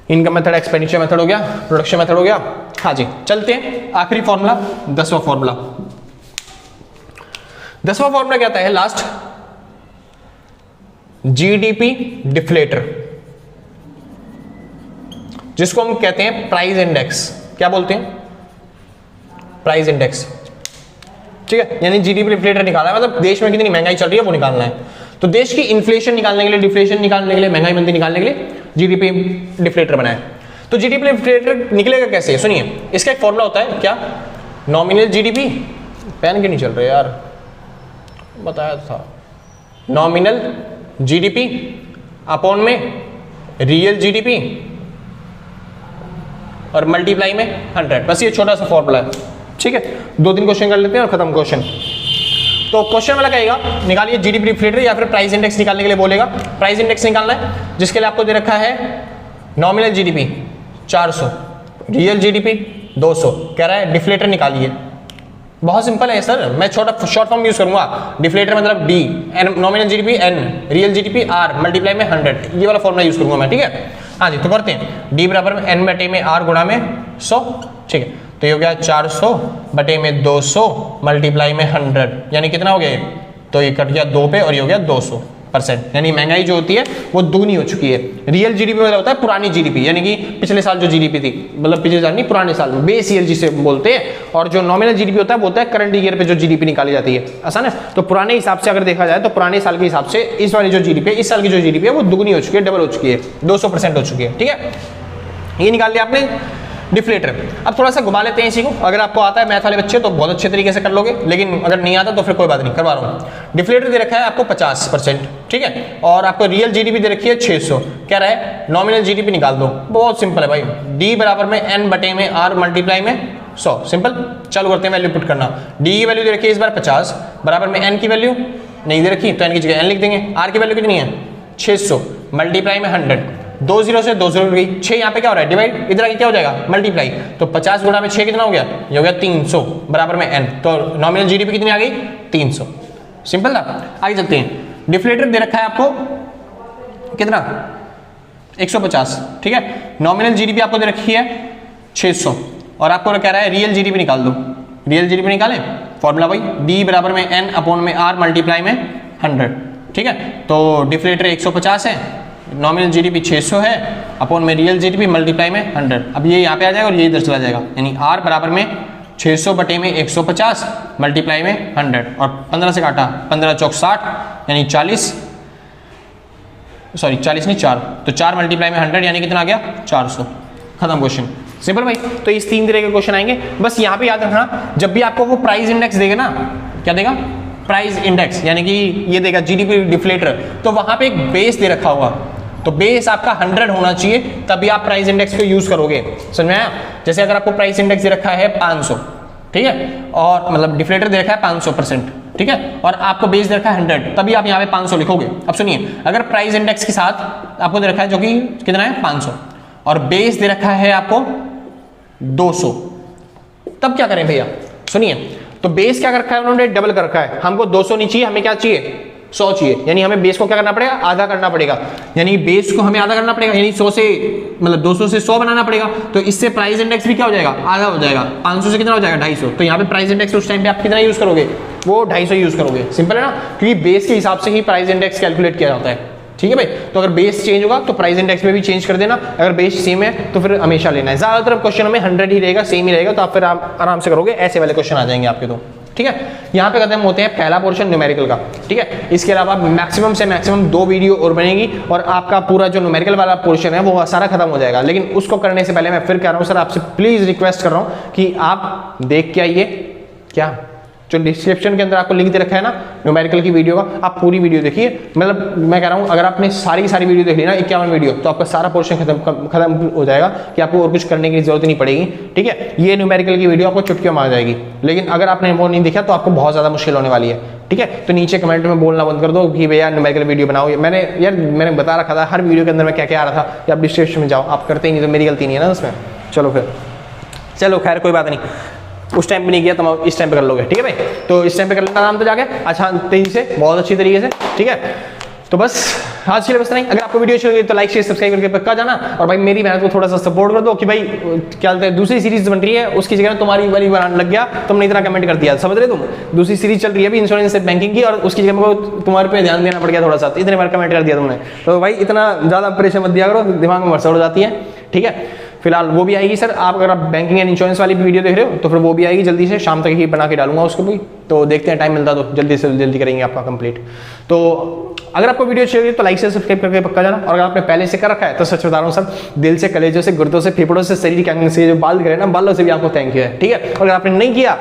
इनकम मेथड, एक्सपेंडिचर मेथड हो गया, प्रोडक्शन मेथड हो गया, हाँ जी। चलते हैं आखिरी फॉर्मूला, 10वां फॉर्मूला। 10वां फॉर्मूला क्या आता है लास्ट, GDP डिफ्लेटर, जिसको हम कहते हैं प्राइस इंडेक्स, क्या बोलते हैं, प्राइस इंडेक्स, ठीक है। यानी GDP डिफ्लेटर निकालना है, मतलब देश में कितनी महंगाई चल रही है वो निकालना है। तो देश की इन्फ्लेशन निकालने के लिए, डिफ्लेशन निकालने के लिए, महंगाई मंदी निकालने के लिए GDP डिफ्लेटर बनाए। तो जीडीपी डिफ्लेटर निकलेगा कैसे, सुनिए, इसका एक फॉर्मूला होता है क्या, नॉमिनल जीडीपी, पेन के नहीं चल रहे यार, बताया था, नॉमिनल जीडीपी अपॉन में रियल जीडीपी और मल्टीप्लाई में 100, बस ये छोटा सा फॉर्मूला है, ठीक है। 2-3 क्वेश्चन कर लेते हैं और खत्म क्वेश्चन। तो क्वेश्चन वाला कहेगा निकालिए जीडीपी डिफ्लेटर या फिर प्राइस इंडेक्स निकालने के लिए बोलेगा, प्राइस इंडेक्स निकालना है जिसके लिए आपको दे रखा है नॉमिनल जीडीपी 400, रियल जीडीपी 200, कह रहा है डिफ्लेटर निकालिए। बहुत सिंपल है सर, मैं छोटा शॉर्ट फॉर्म यूज करूंगा, डिफ्लेटर मतलब D, nominal GDP N, real GDP R, multiply में 100, ये वाला फॉर्मूला यूज करूंगा मैं, ठीक है। हाँ जी, तो करते हैं, डी बराबर में एन बटे में आर गुणा में 100, ठीक है। तो ये हो गया 400 बटे में 200 मल्टीप्लाई में 100, यानी कितना हो गया, तो ये कट गया 2 पे और ये हो गया 200%, यानी महंगाई जो होती है वो दुगनी हो चुकी है। रियल जीडीपी मतलब होता है पुरानी जीडीपी, यानी कि पिछले साल जो जीडीपी थी, मतलब पिछले साल नहीं पुराने साल में, बेस ईयर जिसे बोलते हैं, और जो नॉमिनल जीडीपी होता है वो होता है करंट ईयर पे जो जीडीपी निकाली जाती है, आसान है। तो पुराने हिसाब से अगर देखा जाए तो पुराने साल के हिसाब से इस वाली जो जीडीपी है, इस साल की जो जीडीपी है वो दुगनी हो चुकी है, डबल हो चुकी है, 200% हो चुकी है, ठीक है। ये निकाल लिया आपने डिफ्लेटर। अब थोड़ा सा घुमा लेते हैं इसी को, अगर आपको आता है मैथ वाले बच्चे तो बहुत अच्छे तरीके से कर लोगे, लेकिन अगर नहीं आता तो फिर कोई बात नहीं, करवा रहा हूँ। डिफ्लेटर दे रखा है आपको 50%, ठीक है, और आपको रियल जीडीपी दे रखी है 600, क्या रहा है नॉमिनल जीडीपी निकाल दो, बहुत सिंपल है भाई, डी बराबर में एन बटे में आर मल्टीप्लाई में 100, सिंपल। चालू करते हैं वैल्यू पुट करना, डी की वैल्यू दे रखी है इस बार 50 बराबर में एन की वैल्यू नहीं दे रखी तो एन की जगह एन लिख देंगे, आर की वैल्यू कितनी है 600 मल्टीप्लाई में 100, 2 0 से 2 0 गई, 6 यहाँ पे क्या हो रहा है डिवाइड, इधर आगे क्या हो जाएगा मल्टीप्लाई, तो 50 गुणा में 6 कितना हो गया, ये हो गया 300 बराबर में n, तो नॉमिनल जीडीपी कितनी आ गई 300, सिंपल था। आगे चलते हैं, डिफ्लेटर दे रखा है आपको कितना 150, ठीक है, नॉमिनल जीडीपी आपको दे रखी है 600 और आपको कह रहा है रियल जीडीपी निकाल दो, रियल जीडीपी निकालें, फॉर्मूला भाई डी बराबर में n अपॉन में r मल्टीप्लाई में 100, ठीक है। तो डिफ्लेटर 150 है, नॉमिनल जीडीपी 600 है, अपॉन में रियल जीडीपी मल्टीप्लाई में 100, अब ये यहाँ पे आ जाएगा और ये इधर चला जाएगा, यानी r बराबर में 600 बटे में 150 मल्टीप्लाई में 100, और 15 से काटा 15 चौक 60, यानी 40 नहीं 4, तो 4 मल्टीप्लाई में 100 यानी कितना आ गया 400, खत्म क्वेश्चन, सिंपल भाई। तो इस 3 तरह के क्वेश्चन आएंगे, बस यहाँ पे याद रखना जब भी आपको वो प्राइस इंडेक्स देगा ना, क्या देगा प्राइस इंडेक्स, यानी कि ये देगा जीडीपी डिफ्लेटर, तो वहां पे एक बेस दे रखा होगा, तो बेस आपका 100 होना चाहिए, तभी आप प्राइस इंडेक्स को यूज करोगे, समझ में आया। जैसे अगर आपको प्राइस इंडेक्स दे रखा है 500, ठीक है, और मतलब डिफ्लेटर दे रखा है 500%, ठीक है, और आपको बेस दे रखा है 100, तभी आप यहाँ पे 500 लिखोगे। अब सुनिए, अगर प्राइस इंडेक्स के साथ आपको दे रखा है जो कि कितना है 500 और बेस दे रखा है आपको 200, तब क्या करें भैया, सुनिए, तो बेस क्या कर रखा है उन्होंने डबल कर रखा है, हमको 200 नहीं चाहिए, हमें क्या चाहिए 100 चाहिए, यानी हमें बेस को क्या करना पड़ेगा आधा करना पड़ेगा, यानी बेस को हमें आधा करना पड़ेगा, यानी 100 से मतलब 200 से 100 बनाना पड़ेगा, तो इससे प्राइस इंडेक्स भी क्या हो जाएगा आधा हो जाएगा, 500 से कितना हो जाएगा 250, तो यहाँ पे प्राइस इंडेक्स उस टाइम पे आप कितना यूज करोगे, वो 250 यूज करोगे, सिंपल है ना, क्योंकि बेस के हिसाब से ही प्राइस इंडेक्स कैलकुलेट किया जाता है, ठीक है भाई। तो अगर बेस चेंज होगा तो प्राइस इंडेक्स में भी चेंज कर देना, अगर बेस सेम है तो फिर हमेशा लेना है, ज्यादातर क्वेश्चन में 100 ही रहेगा, सेम ही रहेगा, तो आप फिर आप आराम से करोगे, ऐसे वाले क्वेश्चन आ जाएंगे आपके, तो ठीक है। यहाँ पे खत्म होते हैं पहला पोर्शन न्यूमेरिकल का, ठीक है, इसके अलावा मैक्सिमम से मैक्सिमम 2 वीडियो और बनेगी और आपका पूरा जो न्यूमेरिकल वाला पोर्शन है वो सारा खत्म हो जाएगा। लेकिन उसको करने से पहले मैं फिर कह रहा हूँ सर, आपसे प्लीज रिक्वेस्ट कर रहा हूँ कि आप देख के आइए, क्या जो डिस्क्रिप्शन के अंदर आपको लिंक दे रखा है ना न्यूमेरिकल की वीडियो का, आप पूरी वीडियो देखिए, मतलब मैं कह रहा हूँ अगर आपने सारी की सारी वीडियो देख ली ना 51 वीडियो, तो आपका सारा पोर्शन खत्म हो जाएगा कि आपको और कुछ करने की जरूरत नहीं पड़ेगी, ठीक है। ये न्यूमेरिकल की वीडियो आपको चुटकियों में आ जाएगी, लेकिन अगर आपने वो नहीं देखा तो आपको बहुत ज़्यादा मुश्किल होने वाली है, ठीक है। तो नीचे कमेंट में बोलना बंद कर दो कि भैया न्यूमेरिकल वीडियो बनाओ, मैंने बता रखा था हर वीडियो के अंदर मैं क्या क्या आ रहा था कि आप डिस्क्रिप्शन में जाओ, आप करते ही नहीं, तो मेरी गलती नहीं है ना उसमें। चलो खैर कोई बात नहीं, उस टाइम पे नहीं किया तो इस टाइम पे कर लोगे, ठीक है भाई। तो इस टाइम पे कर लेना आराम से जाके, अच्छा तेजी से, बहुत अच्छी तरीके से, ठीक है। तो बस आज के लिए बस नहीं, अगर आपको वीडियो अच्छी लगी तो लाइक शेयर सब्सक्राइब करके पक्का जाना, और भाई मेरी मेहनत को थोड़ा सा सपोर्ट कर दो कि भाई क्या बोलते हैं दूसरी सीरीज बन रही है, उसकी जगह तुम्हारी वाली बनाने लग गया, तुमने इतना कमेंट कर दिया, समझ रहे तुम, दूसरी सीरीज चल रही है अभी इंश्योरेंस से बैंकिंग की, और उसकी जगह मेरे को तुम्हारे पे ध्यान देना पड़ गया थोड़ा सा, इतने बार कमेंट कर दिया तुमने, तो भाई इतना ज़्यादा प्रेशर मत दिया करो, दिमाग में वर्षा उड़ जाती है, ठीक है। फिलहाल वो भी आएगी सर। आप अगर आप बैंकिंग एंड इंश्योरेंस वाली वीडियो देख रहे हो तो फिर वो भी आएगी जल्दी से, शाम तक ही बना के डालूंगा उसको भी। तो देखते हैं, टाइम मिलता तो जल्दी से जल्दी करेंगे आपका कंप्लीट। तो अगर आपको वीडियो अच्छी लगी तो लाइक से सब्सक्राइब करके पक्का जाना, और अगर आपने पहले से कर रखा है तो सच बता रहा हूँ सर, दिल से, कलेजों से, गुर्दों से, फेफड़ों से, शरीर के अंग से, जो बाल दिख रहे हैं ना, बालों से भी आपको थैंक यू है, ठीक है। और अगर आपने नहीं किया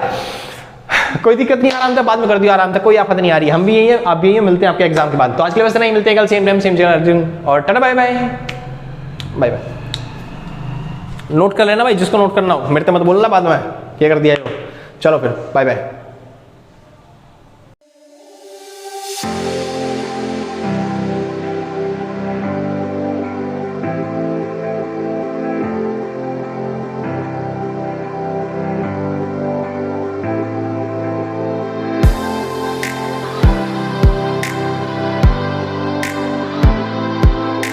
कोई दिक्कत नहीं, आराम से बाद में कर दियो, आराम से, कोई आफत नहीं आ रही। हम भी यही है, आप भी यही है, मिलते हैं आपके एग्जाम के बाद। तो आज के लिए बस नहीं, मिलते हैं कल सेम टाइम सेम जगह अर्जुन, और tata bye bye bye bye. Note कर लेना भाई, जिसको नोट करना हो, मेरे तो मत बोलना बाद में क्या कर दिया। चलो फिर बाय बाय।